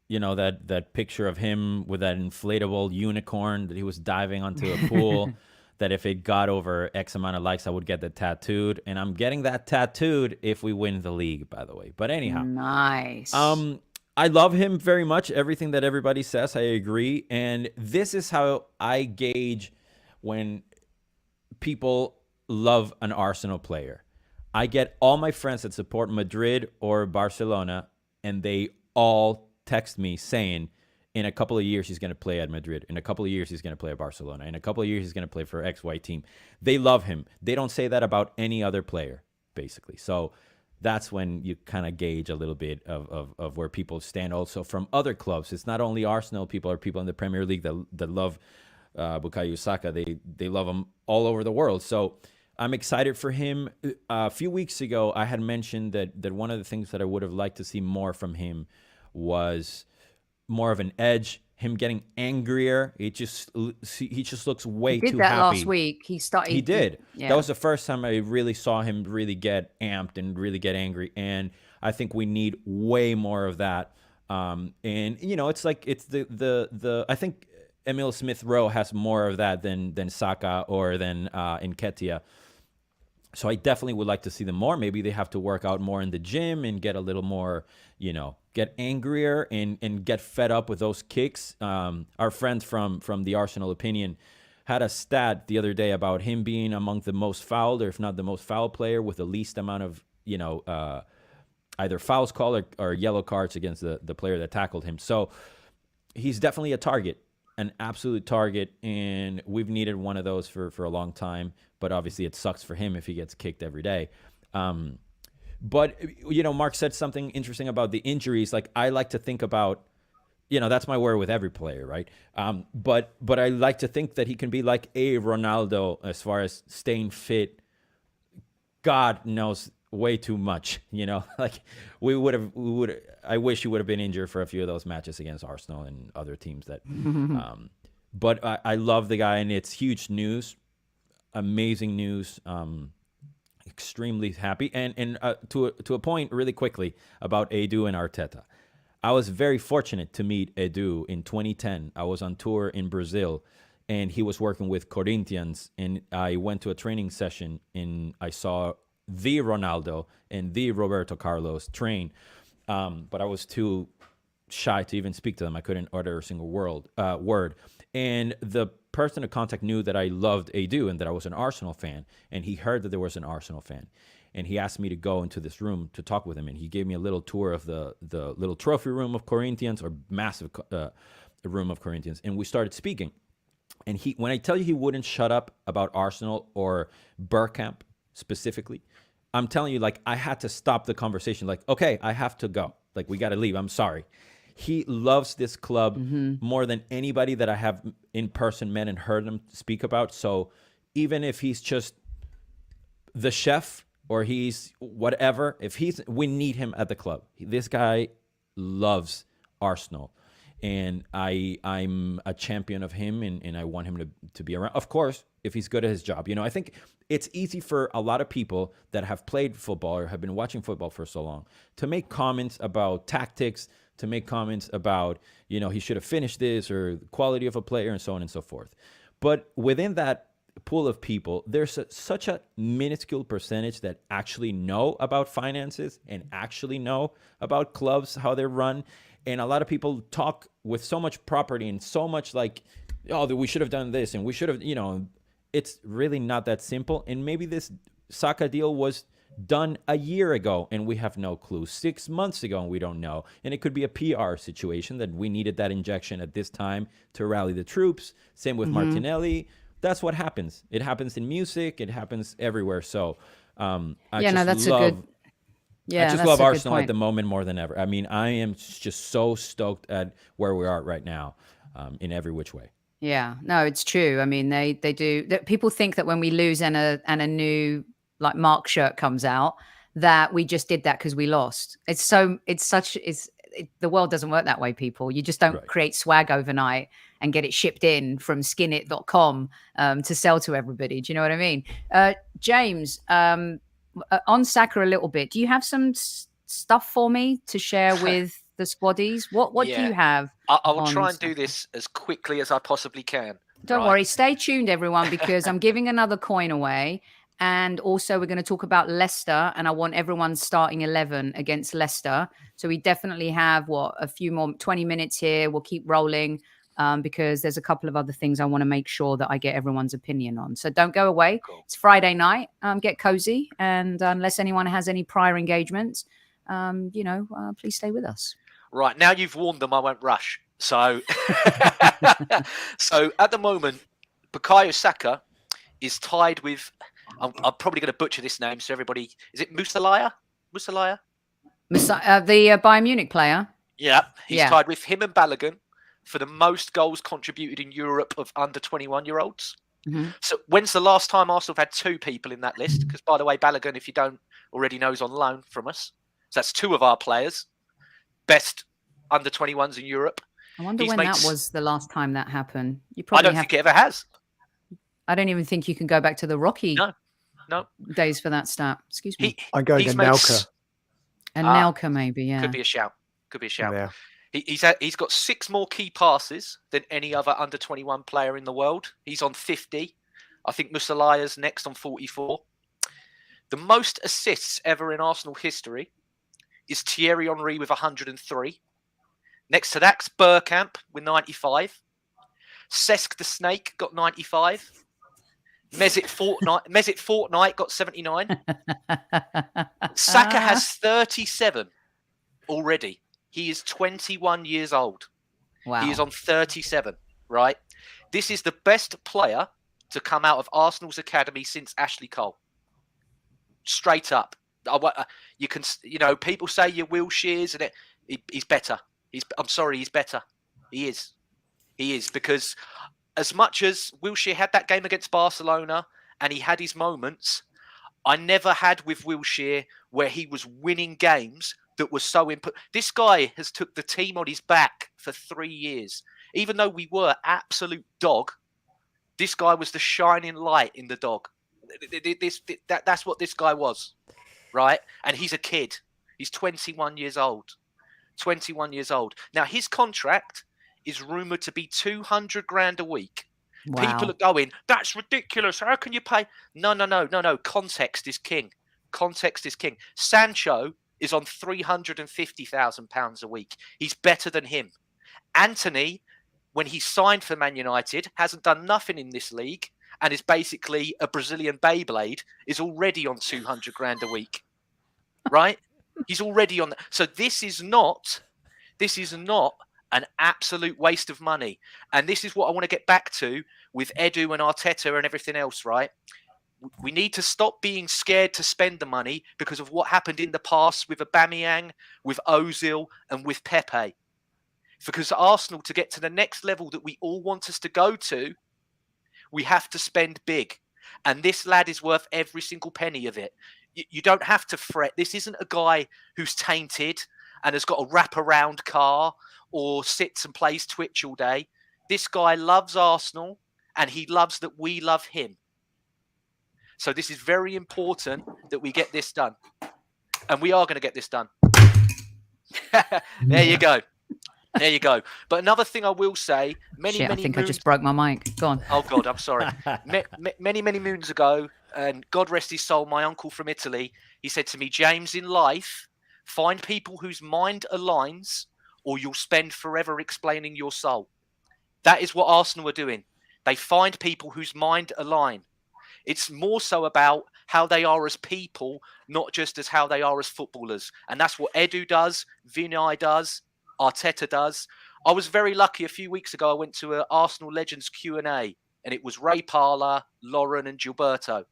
that picture of him with that inflatable unicorn that he was diving onto a pool, that if it got over X amount of likes, I would get that tattooed. And I'm getting that tattooed if we win the league, by the way. But anyhow. Nice. I love him very much. Everything that everybody says, I agree. And this is how I gauge when people love an Arsenal player. I get all my friends that support Madrid or Barcelona, and they all text me saying, in a couple of years, he's going to play at Madrid. In a couple of years, he's going to play at Barcelona. In a couple of years, he's going to play for XY team. They love him. They don't say that about any other player, basically. So that's when you kind of gauge a little bit of where people stand also from other clubs. It's not only Arsenal people or people in the Premier League that love BUKAYO Saka. They love him all over the world. So I'm excited for him. A few weeks ago, I had mentioned that one of the things that I would have liked to see more from him was more of an edge, him getting angrier. He just looks way too happy. He did that last week. He did. Yeah. That was the first time I really saw him really get amped and really get angry. And I think we need way more of that. And it's like I think Emil Smith Rowe has more of that than Saka or than Nketiah. So I definitely would like to see them more. Maybe they have to work out more in the gym and get a little more, get angrier and get fed up with those kicks. Our friends from the Arsenal Opinion had a stat the other day about him being among the most fouled, or if not the most foul player, with the least amount of, either fouls called or yellow cards against the player that tackled him. So he's definitely a target, an absolute target, and we've needed one of those for a long time. But obviously it sucks for him if he gets kicked every day. But, Mark said something interesting about the injuries. Like, I like to think about, that's my word with every player, right? But I like to think that he can be like a Ronaldo as far as staying fit. God knows way too much, like I wish he would have been injured for a few of those matches against Arsenal and other teams that, but I love the guy, and it's huge news, amazing news. Extremely happy. And to a point really quickly about Edu and Arteta. I was very fortunate to meet Edu in 2010. I was on tour in Brazil, and he was working with Corinthians, and I went to a training session, and I saw the Ronaldo and the Roberto Carlos train. But I was too shy to even speak to them. I couldn't utter a single word. And the person of contact knew that I loved Edu and that I was an Arsenal fan. And he heard that there was an Arsenal fan. And he asked me to go into this room to talk with him. And he gave me a little tour of the little trophy room of Corinthians, or massive room of Corinthians. And we started speaking. And when I tell you he wouldn't shut up about Arsenal or Bergkamp specifically, I'm telling you, like, I had to stop the conversation. Like, okay, I have to go. Like, we got to leave. I'm sorry. He loves this club more than anybody that I have in person met and heard him speak about. So even if he's just the chef or he's whatever, we need him at the club. This guy loves Arsenal. And I'm a champion of him, and I want him to be around. Of course, if he's good at his job. I think it's easy for a lot of people that have played football or have been watching football for so long to make comments about tactics, to make comments about, he should have finished this, or the quality of a player, and so on and so forth. But within that pool of people, there's such a minuscule percentage that actually know about finances and actually know about clubs, how they're run. And a lot of people talk with so much property and so much like, we should have done this and we should have, it's really not that simple. And maybe this Saka deal was done a year ago and we have no clue. 6 months ago and we don't know. And it could be a PR situation that we needed that injection at this time to rally the troops. Same with Martinelli. That's what happens. It happens in music. It happens everywhere. So I just love Arsenal at the moment more than ever. I mean, I am just so stoked at where we are right now, in every which way. Yeah, no, it's true. I mean, they do. People think that when we lose and a new like Mark shirt comes out, that we just did that because we lost. The world doesn't work that way, people. You just don't create swag overnight and get it shipped in from skinit.com to sell to everybody. Do you know what I mean? James, on Saka a little bit, do you have some stuff for me to share with the squaddies? What do you have? I will try and do this as quickly as I possibly can. Don't worry. Stay tuned, everyone, because I'm giving another coin away. And also we're going to talk about Leicester, and I want everyone's starting 11 against Leicester. So we definitely have a few more 20 minutes here. We'll keep rolling. because there's a couple of other things I want to make sure that I get everyone's opinion on. So don't go away. Cool. It's Friday night. Get cozy. And unless anyone has any prior engagements, please stay with us. Right. Now you've warned them, I won't rush. So, so at the moment, BUKAYO Saka is tied with, I'm probably going to butcher this name, so everybody, is it Musalaya? The Bayern Munich player? Yeah, he's tied with him and Balogun for the most goals contributed in Europe of under 21-year-olds. Mm-hmm. So when's the last time Arsenal have had two people in that list? Because, by the way, Balogun, if you don't already know, is on loan from us. So that's two of our players, best under 21s in Europe. I wonder when that was the last time that happened. I don't think it ever has. I don't even think you can go back to the Rocky no days for that stat. Excuse me. I'm going Anelka. Anelka, maybe, yeah. Could be a shout. Yeah. He's got 6 more key passes than any other under 21 player in the world. He's on 50. I think Musalaya's next on 44. The most assists ever in Arsenal history is Thierry Henry with 103. Next to that's Bergkamp with 95. Cesc the Snake got 95. Mesut Fortnite got 79. Saka has 37 already. He is 21 years old. Wow. He is on 37, right? This is the best player to come out of Arsenal's academy since Ashley Cole. Straight up. You can, people say you're Wilshire's and he's better. I'm sorry, he's better. He is, because as much as Wilshere had that game against Barcelona and he had his moments, I never had with Wilshere where he was winning games that was so important. This guy has took the team on his back for 3 years. Even though we were absolute dog, this guy was the shining light in the dog. That's what this guy was, right? And he's a kid. He's 21 years old. 21 years old. Now, his contract is rumoured to be 200 grand a week. Wow. People are going, that's ridiculous. How can you pay? No. Context is king. Context is king. Sancho is on £350,000 a week. He's better than him. Anthony, when he signed for Man United, hasn't done nothing in this league and is basically a Brazilian Beyblade, is already on 200 grand a week. Right? He's already on that. So this is not an absolute waste of money. And this is what I want to get back to with Edu and Arteta and everything else, right? We need to stop being scared to spend the money because of what happened in the past with Aubameyang, with Ozil, and with Pepe. Because Arsenal, to get to the next level that we all want us to go to, we have to spend big. And this lad is worth every single penny of it. You don't have to fret. This isn't a guy who's tainted and has got a wraparound car or sits and plays Twitch all day. This guy loves Arsenal and he loves that we love him. So this is very important that we get this done. And we are going to get this done. There you go. There you go. But another thing I will say, I think I just broke my mic. Go on. Oh, God, I'm sorry. Many moons ago, and God rest his soul, my uncle from Italy, he said to me, James, in life, find people whose mind aligns or you'll spend forever explaining your soul. That is what Arsenal are doing. They find people whose mind align. It's more so about how they are as people, not just as how they are as footballers. And that's what Edu does, Vinay does, Arteta does. I was very lucky a few weeks ago. I went to an Arsenal Legends Q&A and it was Ray Parlour, Lauren and Gilberto.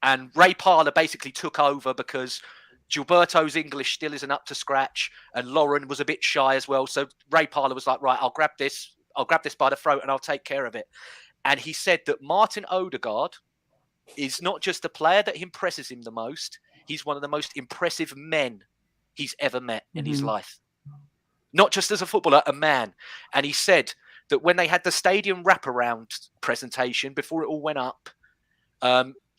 And Ray Parlour basically took over because Gilberto's English still isn't up to scratch and Lauren was a bit shy as well. So Ray Parlour was like, right, I'll grab this by the throat and I'll take care of it. And he said that Martin Odegaard is not just a player that impresses him the most, he's one of the most impressive men he's ever met in his life. Not just as a footballer, a man. And he said that when they had the stadium wraparound presentation, before it all went up,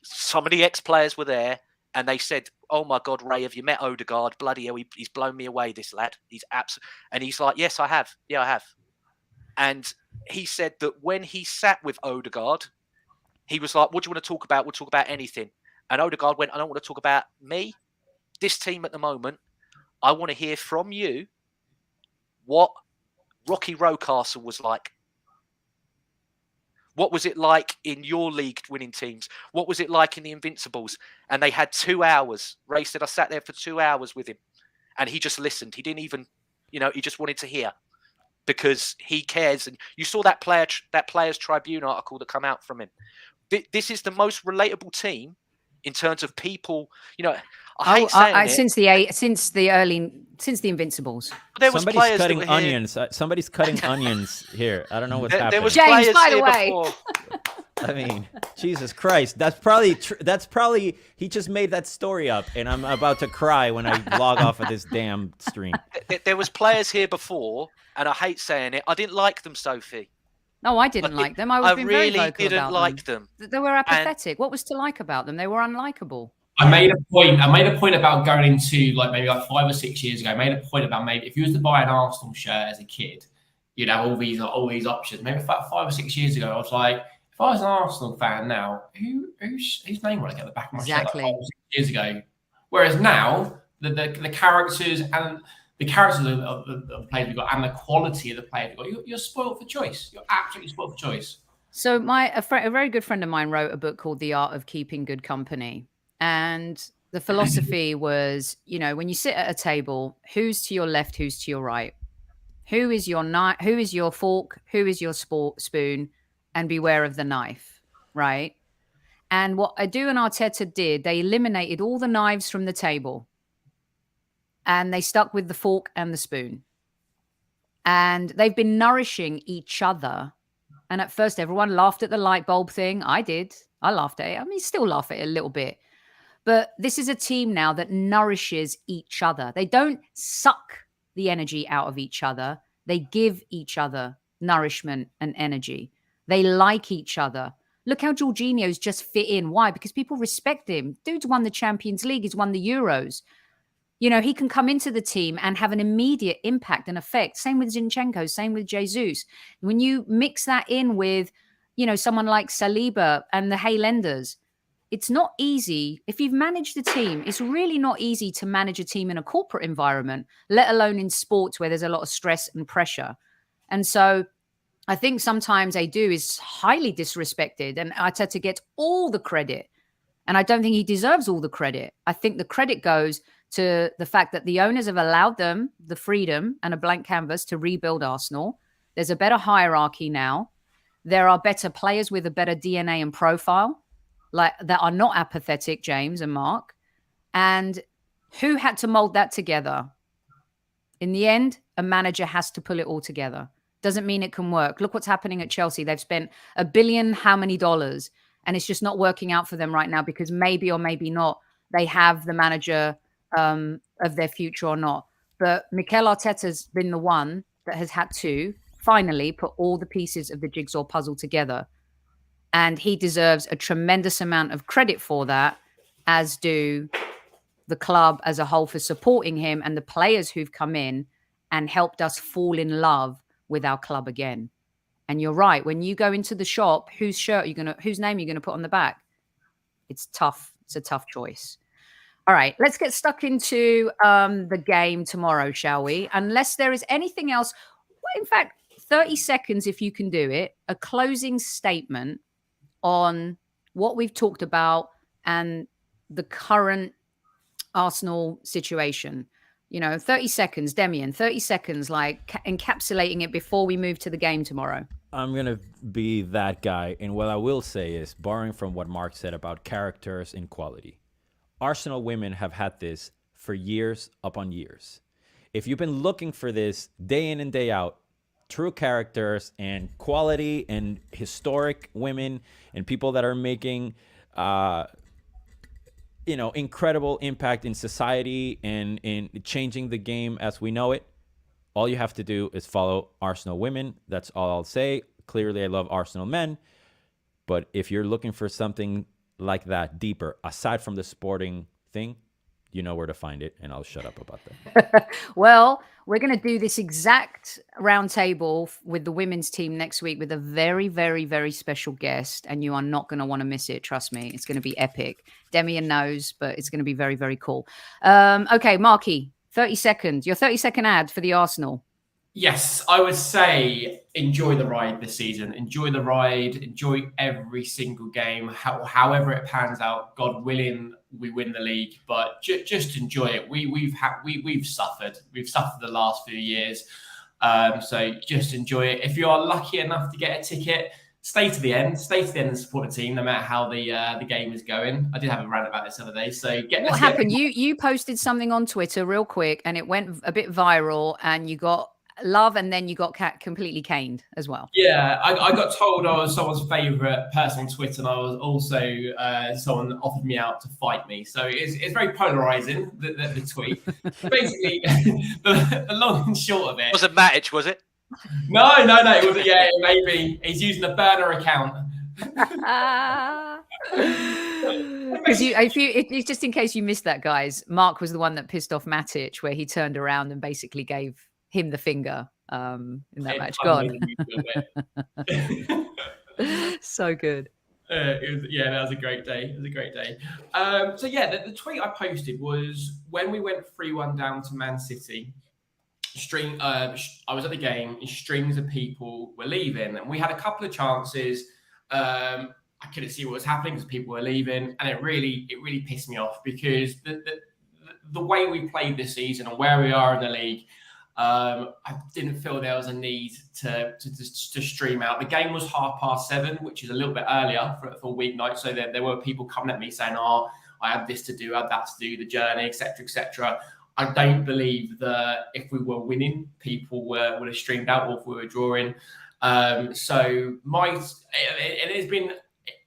some of the ex-players were there and they said, oh my God, Ray, have you met Odegaard? Bloody hell, he's blown me away, this lad. He's and he's like, yes, I have. Yeah, I have. And he said that when he sat with Odegaard, he was like, what do you want to talk about? We'll talk about anything. And Odegaard went, I don't want to talk about me, this team at the moment. I want to hear from you what Rocky Rocastle was like. What was it like in your league winning teams? What was it like in the Invincibles? And they had 2 hours. Ray said, I sat there for 2 hours with him and he just listened. He didn't even, he just wanted to hear because he cares. And you saw that Players Tribune article that come out from him. This is the most relatable team in terms of people, I hate saying it. Since the Invincibles. There was Somebody's players cutting that were onions. Somebody's cutting onions here. I don't know what's happening. There was James, players by the here way. before. I mean, Jesus Christ. That's probably he just made that story up, and I'm about to cry when I log off of this damn stream. There was players here before, and I hate saying it. I didn't like them, Sophie. No, I didn't like them. I was being very really vocal didn't about like them. They were apathetic. What was to like about them? They were unlikable. I made a point about going into maybe 5 or 6 years ago. I made a point about maybe if you was to buy an Arsenal shirt as a kid, you'd have all these options. Maybe 5 or 6 years ago, I was like, if I was an Arsenal fan now, whose name would I get at the back of my shirt? Like 5 or 6 years ago. Whereas now, the characters and the characters of the players we've got and the quality of the players we've got, you're spoiled for choice. You're absolutely spoiled for choice. So a very good friend of mine wrote a book called The Art of Keeping Good Company. And the philosophy was, when you sit at a table, who's to your left, who's to your right? Who is your who is your fork? Who is your spoon? And beware of the knife, right? And what Edu and Arteta did, they eliminated all the knives from the table. And they stuck with the fork and the spoon. And they've been nourishing each other. And at first, everyone laughed at the light bulb thing. I did. I laughed at it. I mean, still laugh at it a little bit. But this is a team now that nourishes each other. They don't suck the energy out of each other. They give each other nourishment and energy. They like each other. Look how Jorginho's just fit in. Why? Because people respect him. Dude's won the Champions League. He's won the Euros. He can come into the team and have an immediate impact and effect. Same with Zinchenko, same with Jesus. When you mix that in with, someone like Saliba and the Hale Enders, it's not easy. If you've managed the team, it's really not easy to manage a team in a corporate environment, let alone in sports where there's a lot of stress and pressure. And so I think sometimes Edu is highly disrespected and Arteta gets all the credit. And I don't think he deserves all the credit. I think the credit goes to the fact that the owners have allowed them the freedom and a blank canvas to rebuild Arsenal. There's a better hierarchy now. There are better players with a better DNA and profile, that are not apathetic, James and Mark. And who had to mold that together? In the end, a manager has to pull it all together. Doesn't mean it can work. Look what's happening at Chelsea. They've spent $1 billion, how many dollars? And it's just not working out for them right now because maybe or maybe not, they have the manager of their future or not. But Mikel Arteta's been the one that has had to finally put all the pieces of the jigsaw puzzle together. And he deserves a tremendous amount of credit for that, as do the club as a whole for supporting him and the players who've come in and helped us fall in love with our club again. And you're right. When you go into the shop, whose name are you going to put on the back? It's tough. It's a tough choice. All right, let's get stuck into the game tomorrow, shall we? Unless there is anything else. Well, in fact, 30 seconds, if you can do it, a closing statement on what we've talked about and the current Arsenal situation. 30 seconds, Demian, 30 seconds, encapsulating it before we move to the game tomorrow. I'm going to be that guy. And what I will say is, borrowing from what Mark said about characters and quality, Arsenal women have had this for years upon years. If you've been looking for this day in and day out, true characters and quality and historic women and people that are making, incredible impact in society and in changing the game as we know it, all you have to do is follow Arsenal women. That's all I'll say. Clearly, I love Arsenal men. But if you're looking for something like that deeper, aside from the sporting thing, you know where to find it, and I'll shut up about that. Well, we're going to do this exact roundtable with the women's team next week with a very, very, very special guest, and you are not going to want to miss it. Trust me, it's going to be epic. Demian knows, but it's going to be very, very cool. Okay, Marky, 30 seconds. Your 30-second ad for the Arsenal. Yes, I would say enjoy the ride this season. Enjoy the ride. Enjoy every single game. However it pans out, God willing, we win the league. But just enjoy it. We've suffered. We've suffered the last few years. So just enjoy it. If you are lucky enough to get a ticket, stay to the end. Stay to the end and support the team, no matter how the game is going. I did have a rant about this the other day. So what happened? You posted something on Twitter real quick, and it went a bit viral, and you got love, and then you got completely caned as well. Yeah, I got told I was someone's favourite person on Twitter, and I was also someone offered me out to fight me. So it's very polarising, the tweet. Basically, the long and short of it... It wasn't Matic, was it? No, it wasn't. Yeah, maybe. He's using a burner account. Because just in case you missed that, guys, Mark was the one that pissed off Matic, where he turned around and basically gave him the finger in that match. God. So good. That was a great day. It was a great day. So yeah, the tweet I posted was when we went 3-1 down to Man City. I was at the game, and strings of people were leaving, and we had a couple of chances. I couldn't see what was happening because people were leaving, and it really pissed me off because the way we played this season and where we are in the league, I didn't feel there was a need to stream out. The game was 7:30, which is a little bit earlier for a weeknight, so there were people coming at me saying, "Oh, I had this to do, I had that to do, the journey, etc., etc." I don't believe that if we were winning, people would have streamed out, or if we were drawing. So it has been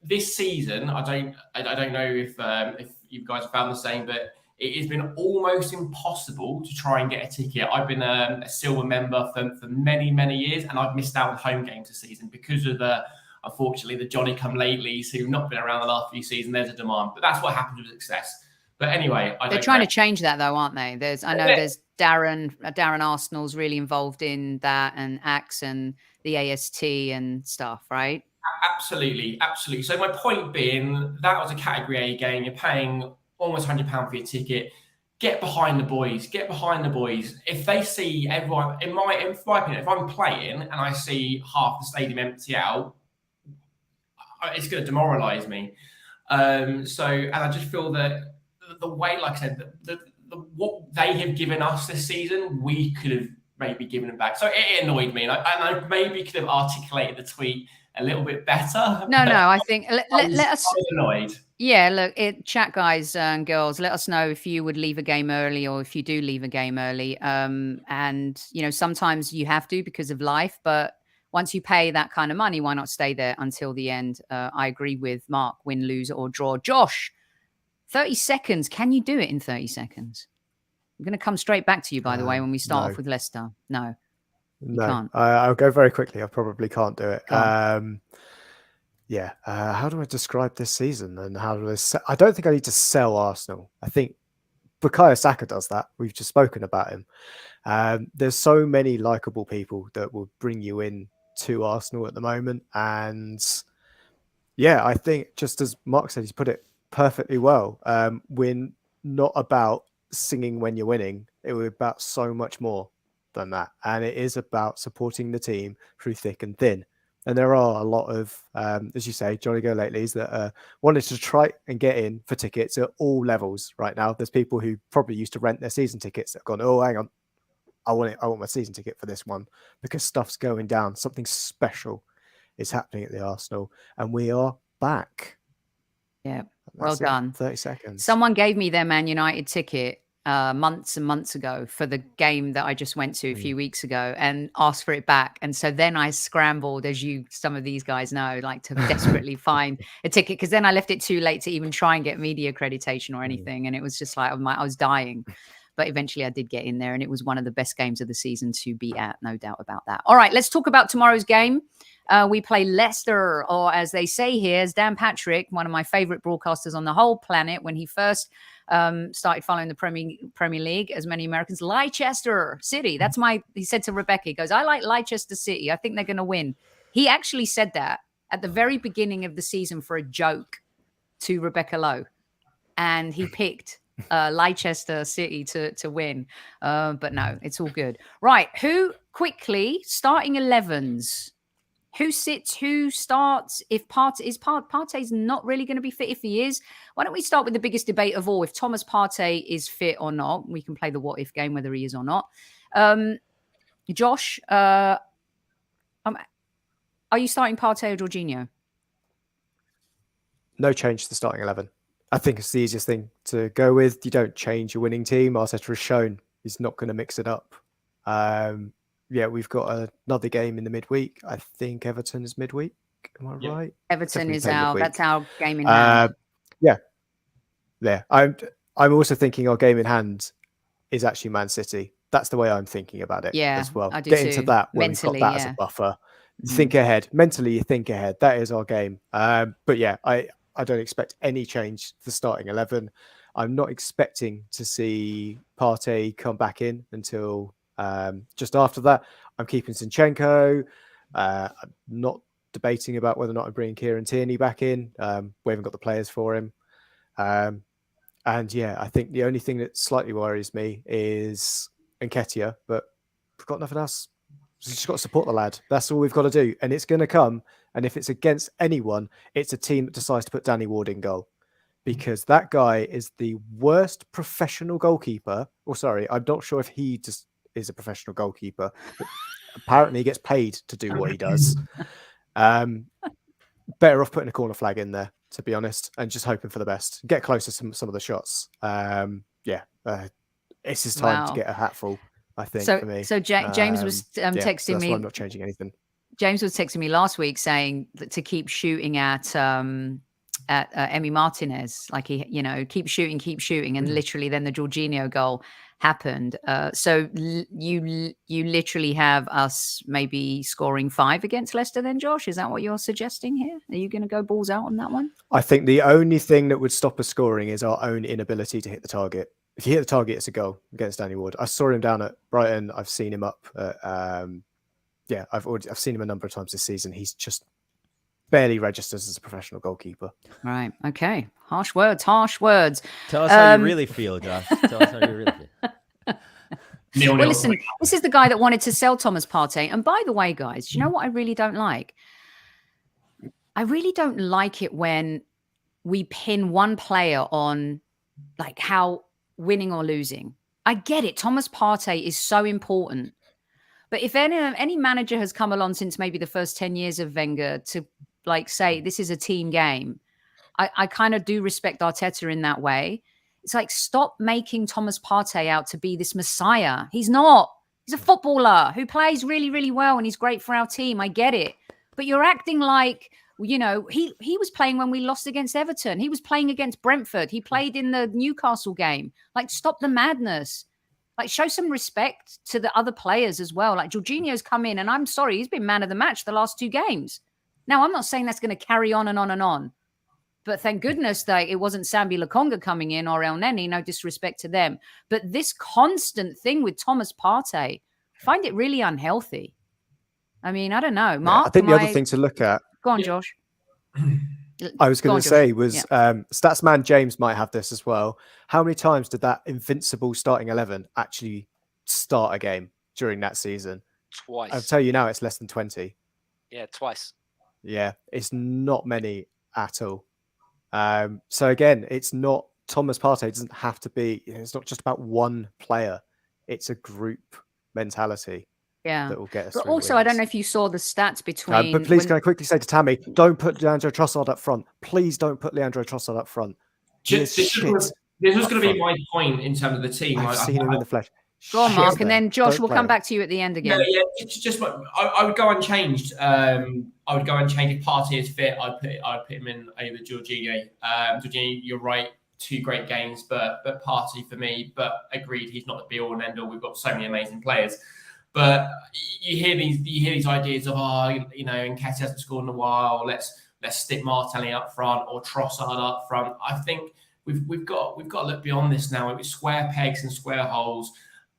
this season. I don't know if you guys have found the same, but it has been almost impossible to try and get a ticket. I've been a silver member for many years, and I've missed out on home games this season because of unfortunately the Johnny-come-latelys who've not been around the last few seasons. There's a demand, but that's what happens with success. But anyway, they're trying to change that, though, aren't they? There's Darren Arsenal's really involved in that, and Axe and the AST and stuff, right? Absolutely. So my point being, that was a Category A game. You're paying almost £100 for your ticket. Get behind the boys. If they see everyone, in my opinion, if I'm playing and I see half the stadium empty out, it's going to demoralise me. And I just feel that the way, like I said, what they have given us this season, we could have maybe given them back. So it annoyed me, and I maybe could have articulated the tweet a little bit better. No, I think let us. I was annoyed. Yeah, look, chat guys and girls, let us know if you would leave a game early, or if you do leave a game early. And sometimes you have to because of life, but once you pay that kind of money, why not stay there until the end? I agree with Mark: win, lose, or draw. Josh, 30 seconds. Can you do it in 30 seconds? I'm going to come straight back to you, by the way, when we start off with Leicester. No, you can't. I'll go very quickly. I probably can't do it. How do I describe this season? And how do I don't think I need to sell Arsenal. I think BUKAYO Saka does that. We've just spoken about him. There's so many likable people that will bring you in to Arsenal at the moment. And yeah, I think just as Mark said, he's put it perfectly well. We're not about singing when you're winning. It was about so much more than that, and it is about supporting the team through thick and thin. And there are a lot of as you say, Johnny-go-latelys that wanted to try and get in for tickets at all levels right now. There's people who probably used to rent their season tickets that have gone, oh, hang on, I want my season ticket for this one, because stuff's going down. Something special is happening at the Arsenal, and we are back. Yeah. Well done. 30 seconds. Someone gave me their Man United ticket months and months ago for the game that I just went to a few weeks ago, and asked for it back. And so then I scrambled, as some of these guys know, like to desperately find a ticket, because then I left it too late to even try and get media accreditation or anything. And it was just like, I was dying. But eventually I did get in there, and it was one of the best games of the season to be at, no doubt about that. All right, let's talk about tomorrow's game. We play Leicester, or as they say here, as Dan Patrick, one of my favorite broadcasters on the whole planet, when he first started following the Premier League, as many Americans, Leicester City. He said to Rebecca, he goes, I like Leicester City. I think they're going to win. He actually said that at the very beginning of the season for a joke to Rebecca Lowe. And he picked Leicester City to win. But no, it's all good. Right. Who quickly starting 11s? Who sits? Who starts? If Partey's not really going to be fit, if he is, why don't we start with the biggest debate of all? If Thomas Partey is fit or not, we can play the what if game, whether he is or not. Josh, are you starting Partey or Jorginho? No change to the starting 11. I think it's the easiest thing to go with. You don't change your winning team. Arteta has shown he's not going to mix it up. Yeah, we've got another game in the midweek. I think Everton is midweek. Am I right? Everton Definitely is our. midweek. That's our game in hand. Yeah. I'm also thinking our game in hand is actually Man City. That's the way I'm thinking about it. As well. I do Get too. into that when Mentally, we've got that as a buffer. Think ahead. Mentally, you think ahead. That is our game. But yeah, I don't expect any change for starting 11. I'm not expecting to see Partey come back in until just after that. I'm keeping Zinchenko. I'm not debating about whether or not I'm bringing Kieran Tierney back in. We haven't got the players for him. And yeah, I think the only thing that slightly worries me is Nketiah, but we've got nothing else. We've just got to support the lad. That's all we've got to do. And it's going to come. And if it's against anyone, it's a team that decides to put Danny Ward in goal. Because that guy is the worst professional goalkeeper. Or sorry, I'm not sure if he just is a professional goalkeeper. But apparently he gets paid to do what he does. Better off putting a corner flag in there, to be honest, and just hoping for the best. Get closer to some of the shots. It's his time to get a hatful. I think for me. So James was texting that's me. Why I'm not changing anything. James was texting me last week saying that to keep shooting at Emi Martinez, like keep shooting, and literally then the Jorginho goal happened. So you literally have us maybe scoring 5 against Leicester. Then Josh, is that what you're suggesting here? Are you going to go balls out on that one? I think the only thing that would stop us scoring is our own inability to hit the target. If you hit the target, it's a goal against Danny Ward. I saw him down at Brighton. I've seen him up. I've seen him a number of times this season. He's just barely registers as a professional goalkeeper. Right. Okay. Harsh words. Tell us how you really feel, Josh. Tell us how you really feel. Well, listen, this is the guy that wanted to sell Thomas Partey. And by the way, guys, do you know what I really don't like? I really don't like it when we pin one player on like how winning or losing. I get it. Thomas Partey is so important. But if any manager has come along since maybe the first 10 years of Wenger to like say this is a team game, I kind of do respect Arteta in that way. It's like, stop making Thomas Partey out to be this messiah. He's not. He's a footballer who plays really, really well and he's great for our team. I get it. But you're acting like, he was playing when we lost against Everton. He was playing against Brentford. He played in the Newcastle game. Like, stop the madness. Like, show some respect to the other players as well. Like, Jorginho's come in, and I'm sorry, he's been man of the match the last 2 games. Now, I'm not saying that's going to carry on and on and on. But thank goodness that it wasn't Sambi Lokonga coming in or El Neni, no disrespect to them. But this constant thing with Thomas Partey, I find it really unhealthy. I mean, I don't know. Mark, I think the other thing to look at... Go on, Josh. I was going to say was Statsman James might have this as well. How many times did that invincible starting 11 actually start a game during that season? Twice. I'll tell you now, it's less than 20. Yeah, twice. Yeah, it's not many at all. So again, it's not Thomas Partey doesn't have to be. It's not just about one player. It's a group mentality. Yeah. That will get us. But also, I don't know if you saw the stats between. But please, can I quickly say to Tammy, don't put Leandro Trossard up front. Please don't put Leandro Trossard up front. This was going to be my point in terms of the team. I've seen him in the flesh. Go on, Mark, and then Josh, we'll come back to you at the end again. Yeah, it's just I would go unchanged. I would go unchanged if Partey is fit. I'd put him in over Jorginho. Jorginho, you're right, 2 great games, but Partey for me. But agreed, he's not the be all and end all. We've got so many amazing players. But you hear these ideas of Nketiah hasn't scored in a while. Let's stick Martinelli up front or Trossard up front. I think we've got to look beyond this now. It was square pegs and square holes.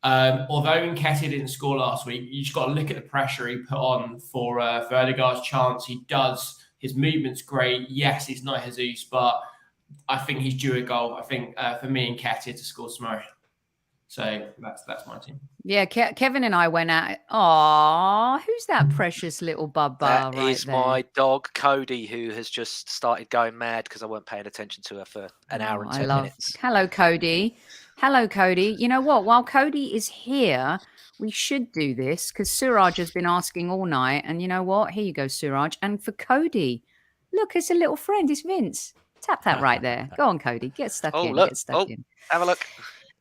Although Nketiah didn't score last week, you just got to look at the pressure he put on for Odegaard's chance. He does. His movement's great. Yes, he's not Jesus, but I think he's due a goal. I think for me and Nketiah to score tomorrow. So that's my team. Yeah, Kevin and I went at it. Aw, who's that precious little bubba That right is there? my dog, Cody, who has just started going mad because I weren't paying attention to her for an hour and 10 minutes. Hello, Cody. Hello, Cody. You know what? While Cody is here, we should do this because Suraj has been asking all night. And you know what? Here you go, Suraj. And for Cody, look, it's a little friend. It's Vince. Tap that right there. Go on, Cody. Get stuck in. Look. Get stuck in. Have a look.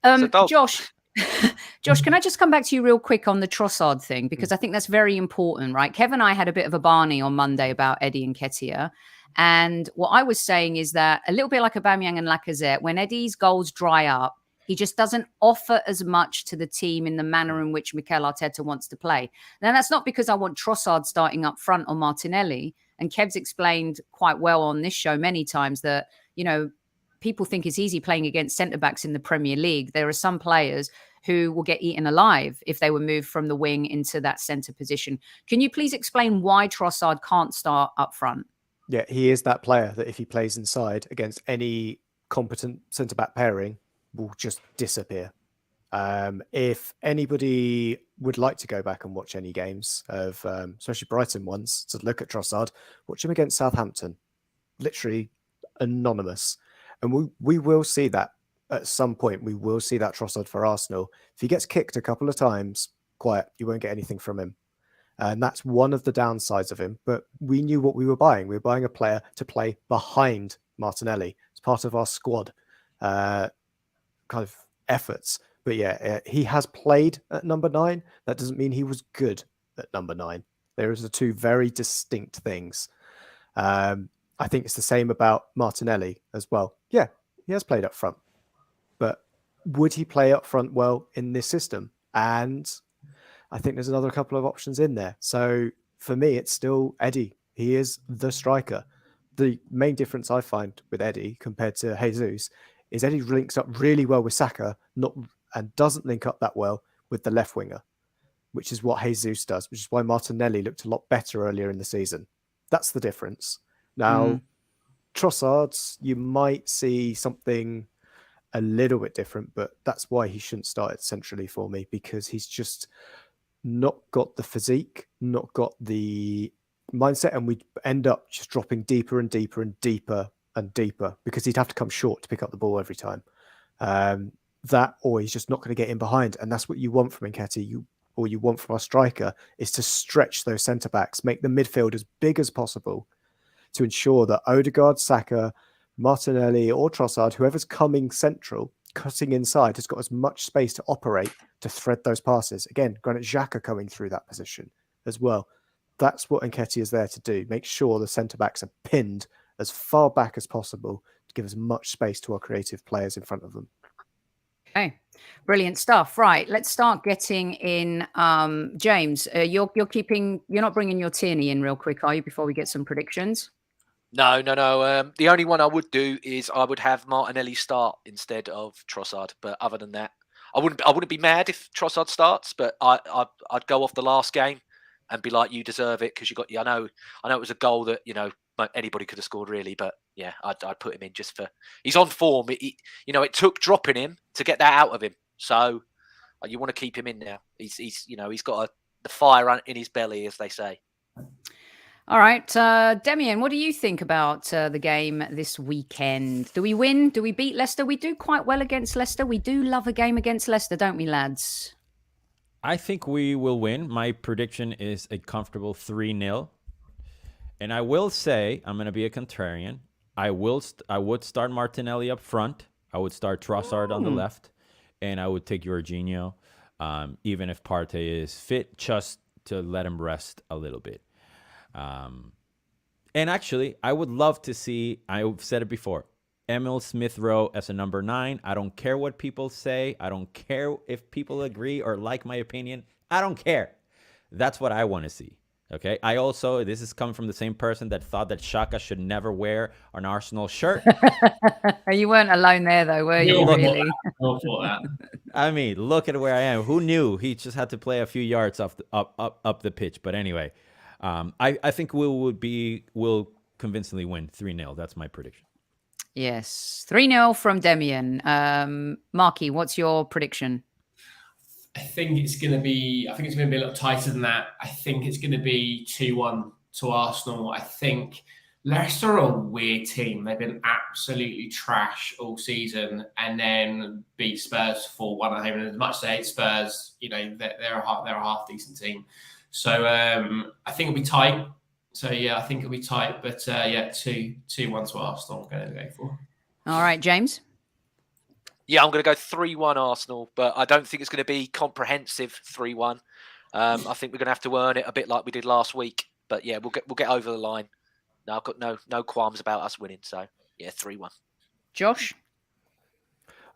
It's a dog. Josh, can I just come back to you real quick on the Trossard thing? Because I think that's very important, right? Kev and I had a bit of a Barney on Monday about Eddie and Nketiah. And what I was saying is that a little bit like Aubameyang and Lacazette, when Eddie's goals dry up, he just doesn't offer as much to the team in the manner in which Mikel Arteta wants to play. Now, that's not because I want Trossard starting up front or Martinelli. And Kev's explained quite well on this show many times that, you know, people think it's easy playing against centre-backs in the Premier League. There are some players who will get eaten alive if they were moved from the wing into that centre position. Can you please explain why Trossard can't start up front? Yeah, he is that player that if he plays inside against any competent centre-back pairing, will just disappear. If anybody would like to go back and watch any games of, especially Brighton ones, to look at Trossard, watch him against Southampton. Literally anonymous. And we will see that at some point. We will see that Trossard for Arsenal. If he gets kicked a couple of times, quiet, you won't get anything from him. And that's one of the downsides of him. But we knew what we were buying. We were buying a player to play behind Martinelli. It's part of our squad kind of efforts. But yeah, he has played at number 9. That doesn't mean he was good at number 9. There is the two very distinct things. I think it's the same about Martinelli as well. Yeah, he has played up front. But would he play up front well in this system? And I think there's another couple of options in there. So for me, it's still Eddie. He is the striker. The main difference I find with Eddie compared to Jesus is Eddie links up really well with Saka, and doesn't link up that well with the left winger, which is what Jesus does, which is why Martinelli looked a lot better earlier in the season. That's the difference. Now, Trossard, you might see something a little bit different, but that's why he shouldn't start it centrally for me, because he's just not got the physique, not got the mindset, and we'd end up just dropping deeper and deeper and deeper and deeper because he'd have to come short to pick up the ball every time. That, or he's just not going to get in behind, and that's what you want from Nketiah. You want from our striker is to stretch those centre backs, make the midfield as big as possible, to ensure that Odegaard, Saka, Martinelli or Trossard, whoever's coming central, cutting inside, has got as much space to operate to thread those passes. Again, Granit Xhaka coming through that position as well. That's what Nketiah is there to do. Make sure the centre-backs are pinned as far back as possible to give as much space to our creative players in front of them. Okay, brilliant stuff. Right, let's start getting in. James, you're not bringing your Tierney in real quick, are you, before we get some predictions? No. The only one I would do is I would have Martinelli start instead of Trossard. But other than that, I wouldn't be mad if Trossard starts. But I'd go off the last game and be like, you deserve it because you got. I know it was a goal that anybody could have scored really, but yeah, I'd put him in just for he's on form. It took dropping him to get that out of him. So you want to keep him in now. He's got the fire in his belly, as they say. All right, Demian, what do you think about the game this weekend? Do we win? Do we beat Leicester? We do quite well against Leicester. We do love a game against Leicester, don't we, lads? I think we will win. My prediction is a comfortable 3-0. And I will say, I'm going to be a contrarian. I would start Martinelli up front. I would start Trossard on the left. And I would take Jorginho, even if Partey is fit, just to let him rest a little bit. And actually, I would love to see, I've said it before, Emil Smith-Rowe as a number 9. I don't care what people say. I don't care if people agree or like my opinion. I don't care. That's what I want to see. Okay. This is coming from the same person that thought that Saka should never wear an Arsenal shirt. You weren't alone there, though, were you? Really? I mean, look at where I am. Who knew he just had to play a few yards up the pitch? But anyway, I think we'll convincingly win 3-0. That's my prediction. Yes. 3-0 from Demian. Marky, what's your prediction? I think it's going to be a little tighter than that. I think it's going to be 2-1 to Arsenal. I think Leicester are a weird team. They've been absolutely trash all season and then beat Spurs 4-1 at home. And as much as they hate Spurs, they're a half decent team. So I think it'll be tight. So yeah, I think it'll be tight. But 2-1 to Arsenal. I'm going to go for. All right, James. Yeah, I'm going to go 3-1 Arsenal, but I don't think it's going to be comprehensive 3-1. I think we're going to have to earn it a bit like we did last week. But yeah, we'll get over the line. No, I've got no qualms about us winning. So yeah, 3-1. Josh?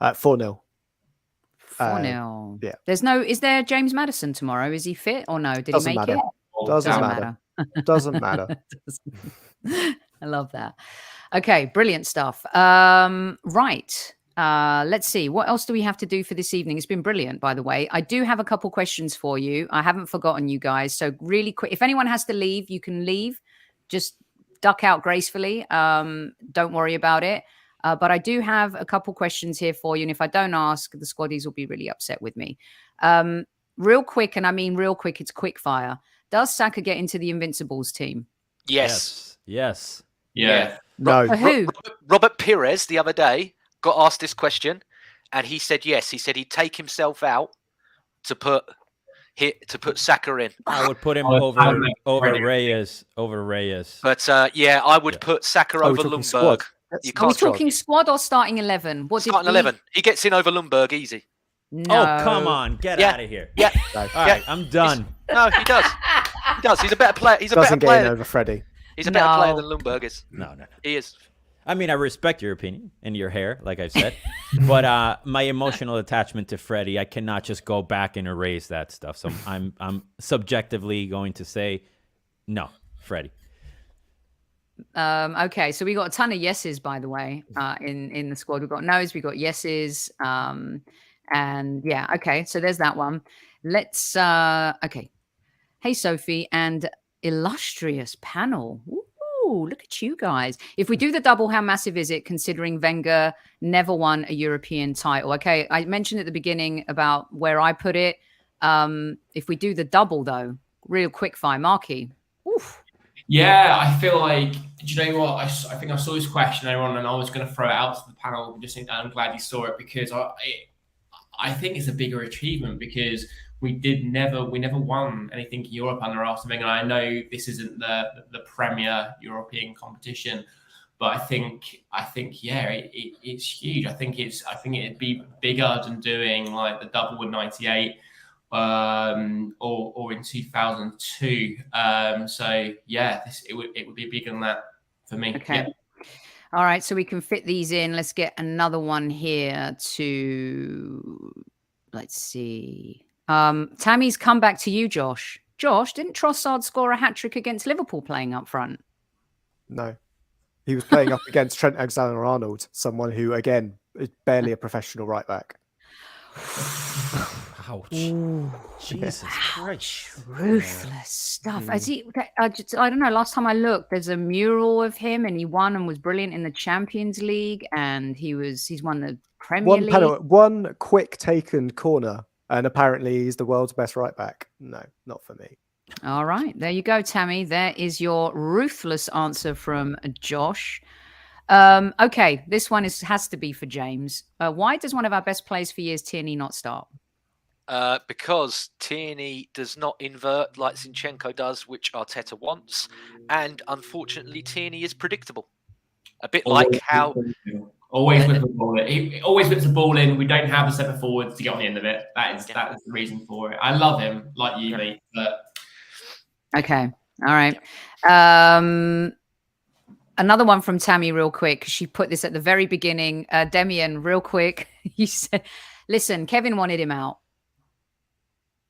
4-0. 4-0. Yeah. Is there James Maddison tomorrow? Is he fit or no? Did he make it? Doesn't matter. Doesn't matter. I love that. Okay, brilliant stuff. Right. Let's see. What else do we have to do for this evening? It's been brilliant, by the way. I do have a couple questions for you. I haven't forgotten you guys. So really quick, if anyone has to leave, you can leave. Just duck out gracefully. Don't worry about it. But I do have a couple questions here for you. And if I don't ask, the squaddies will be really upset with me. Real quick, and I mean real quick, it's quick fire. Does Saka get into the Invincibles team? Yes. Yeah. No. For who? Robert Pires the other day got asked this question, and he said yes. He said he'd take himself out to put Saka in. I would put him over Reyes. But I would put Saka over talking Lundberg. squad. Are we talking squad or starting 11? Starting 11. He gets in over Lundberg easy. No. Oh, come on. Get out of here. Yeah. All right, I'm done. No, he does. He does. He's a better player. Doesn't get in over Freddie. He's a better player than Lundberg is. No. He is. I mean, I respect your opinion and your hair, like I've said. But my emotional attachment to Freddie, I cannot just go back and erase that stuff. So I'm subjectively going to say no, Freddie. Okay, so we got a ton of yeses, by the way, in the squad. We've got no's, we've got yeses, and yeah, okay, so there's that one. Let's okay. Hey, Sophie and illustrious panel. Ooh, look at you guys. If we do the double, how massive is it considering Wenger never won a European title? Okay, I mentioned at the beginning about where I put it. If we do the double, though, real quick fire, Marky. Oof. Yeah, I feel like, do you know what? I think I saw this question earlier on and I was going to throw it out to the panel. I'm glad you saw it because I think it's a bigger achievement because we never won anything in Europe under Arsene Wenger. I know this isn't the premier European competition, but I think it's huge. I think it'd be bigger than doing like the double in '98 or in 2002. So yeah, it would be bigger than that for me. Okay. Yeah. All right, so we can fit these in. Let's get another one here let's see. Tammy's come back to you, Josh. Josh, didn't Trossard score a hat-trick against Liverpool playing up front? No. He was playing up against Trent Alexander-Arnold, someone who, again, is barely a professional right back. Ouch. Ooh. Jesus Christ. Ruthless stuff. I don't know. Last time I looked, there's a mural of him and he won and was brilliant in the Champions League and he's won the Premier League. One quick taken corner and apparently he's the world's best right back. No, not for me. All right. There you go, Tammy. There is your ruthless answer from Josh. Okay. This one has to be for James. Why does one of our best players for years, Tierney, not start? Because Tierney does not invert like Zinchenko does, which Arteta wants. And unfortunately, Tierney is predictable. A bit like how... Always whips the ball in. He always whips the ball in. We don't have a centre forward to get on the end of it. That is the reason for it. I love him, like you, Lee, but... Okay. All right. Another one from Tammy real quick. She put this at the very beginning. Demian, real quick. You said, listen, Kevin wanted him out.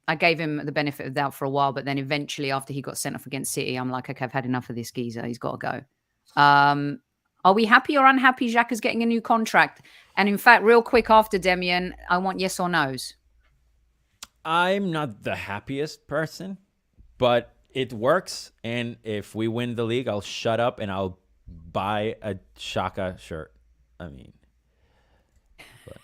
I gave him the benefit of the doubt for a while, but then eventually after he got sent off against City, I'm like, okay, I've had enough of this geezer. He's got to go. Are we happy or unhappy Xhaka's getting a new contract? And in fact, real quick after Demian, I want yes or no's. I'm not the happiest person, but it works. And if we win the league, I'll shut up and I'll buy a Saka shirt. I mean, but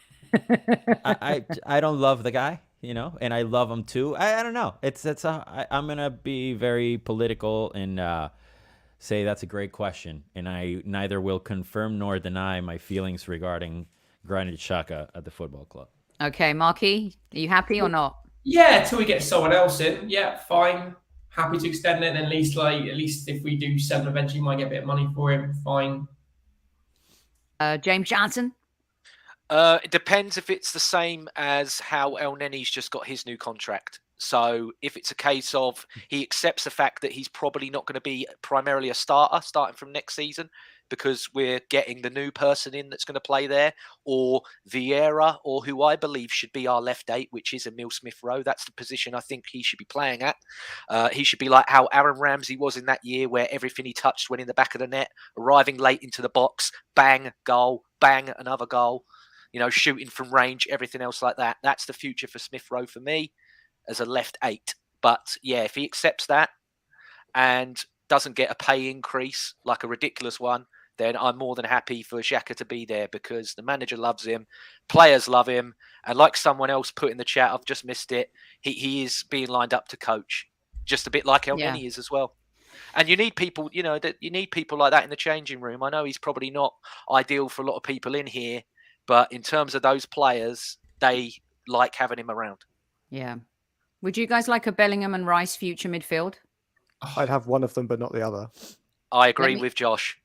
I don't love the guy, you know, and I love him too. I don't know. I'm gonna be very political and say that's a great question, and I neither will confirm nor deny my feelings regarding Granit Xhaka at the football club. Okay, Marky, are you happy or not? Yeah, till we get someone else in. Yeah, fine. Happy to extend it. And at least if we do sell him eventually, might get a bit of money for him. Fine. James Johnson? It depends if it's the same as how El Neni's just got his new contract. So if it's a case of he accepts the fact that he's probably not going to be primarily a starter starting from next season because we're getting the new person in that's going to play there, or Vieira, or who I believe should be our left 8, which is Emile Smith-Rowe. That's the position I think he should be playing at. He should be like how Aaron Ramsey was in that year, where everything he touched went in the back of the net, arriving late into the box, bang, goal, bang, another goal, you know, shooting from range, everything else like that. That's the future for Smith-Rowe for me as a left 8. But yeah, if he accepts that and doesn't get a pay increase, like a ridiculous one, then I'm more than happy for Xhaka to be there because the manager loves him, players love him, and like someone else put in the chat, I've just missed it, he is being lined up to coach, just a bit like El Neni is as well. And you need people, you know, you need people like that in the changing room. I know he's probably not ideal for a lot of people in here, but in terms of those players, they like having him around. Yeah. Would you guys like a Bellingham and Rice future midfield? I'd have one of them, but not the other. I agree with Josh.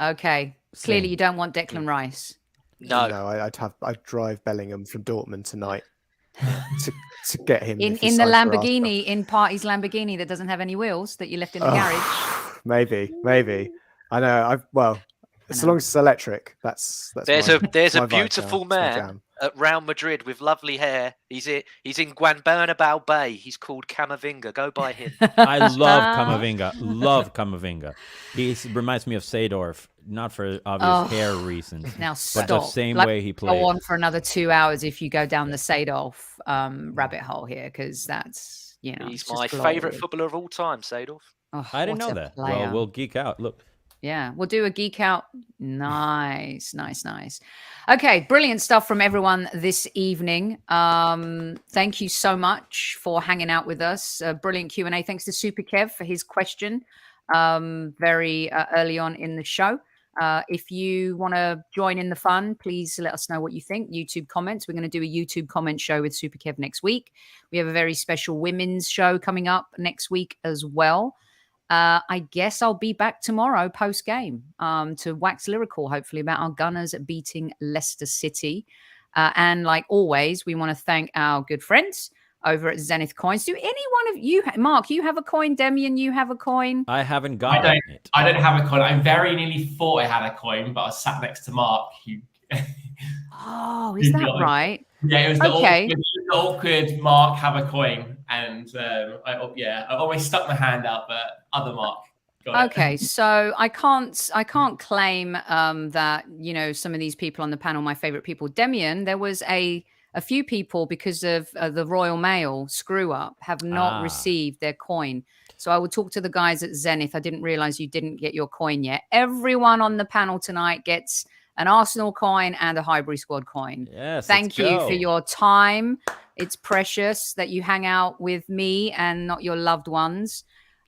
Okay. Clearly, you don't want Declan Rice. No, I'd drive Bellingham from Dortmund tonight to get him in the Lamborghini, in Party's Lamborghini that doesn't have any wheels that you left in the garage. Maybe. I know. So long as it's electric, that's there's a beautiful vibe man at Real Madrid with lovely hair. He's in Guanbernabéu Bay. He's called Camavinga. Go by him. I love Camavinga. Love Camavinga. He reminds me of Seedorf, not for obvious hair reasons. Now stop. But the same way he played. Go on for another 2 hours if you go down the Seedorf rabbit hole here, because that's, you know, he's my favourite footballer of all time, Seedorf. Oh, I didn't know that. Player. Well, we'll geek out. Look. Yeah, we'll do a geek out. Nice. Okay, brilliant stuff from everyone this evening. Thank you so much for hanging out with us. Brilliant Q&A. Thanks to Super Kev for his question very early on in the show. If you want to join in the fun, please let us know what you think. YouTube comments. We're going to do a YouTube comment show with Super Kev next week. We have a very special women's show coming up next week as well. I guess I'll be back tomorrow post-game to wax lyrical, hopefully, about our Gunners beating Leicester City. And like always, we want to thank our good friends over at Zenith Coins. Do any one of you, Mark, you have a coin? Demian, you have a coin? I haven't got it. I don't have a coin. I very nearly thought I had a coin, but I was sat next to Mark. Oh, is that right? Yeah, it was the awkward Mark have a coin, and I always stuck my hand out, but other Mark got it. So I can't claim that, you know, some of these people on the panel, my favorite people. Demian, there was a few people because of the Royal Mail screw up have not received their coin. So I will talk to the guys at Zenith. I didn't realize you didn't get your coin yet. Everyone on the panel tonight gets an Arsenal coin and a Highbury Squad coin. Yes, thank you for your time. It's precious that you hang out with me and not your loved ones.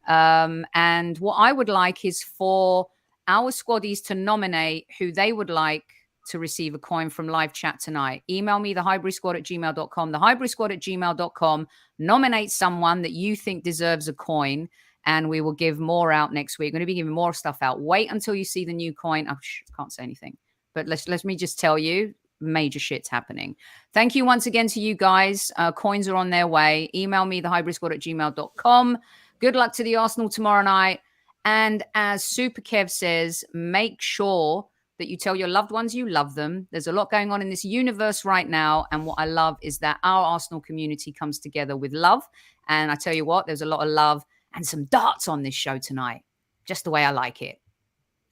And what I would like is for our squaddies to nominate who they would like to receive a coin from live chat tonight. Email me, thehighburysquad@gmail.com, thehighburysquad@gmail.com. Nominate someone that you think deserves a coin, and we will give more out next week. We're going to be giving more stuff out. Wait until you see the new coin. I can't say anything. But let me just tell you, major shit's happening. Thank you once again to you guys. Coins are on their way. Email me, thehighburysquad@gmail.com. Good luck to the Arsenal tomorrow night. And as Super Kev says, make sure that you tell your loved ones you love them. There's a lot going on in this universe right now. And what I love is that our Arsenal community comes together with love. And I tell you what, there's a lot of love and some darts on this show tonight. Just the way I like it.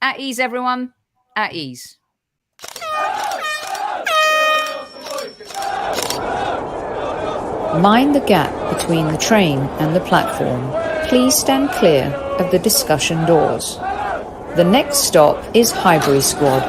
At ease, everyone. At ease. Mind the gap between the train and the platform. Please stand clear of the discussion doors. The next stop is Highbury Squad.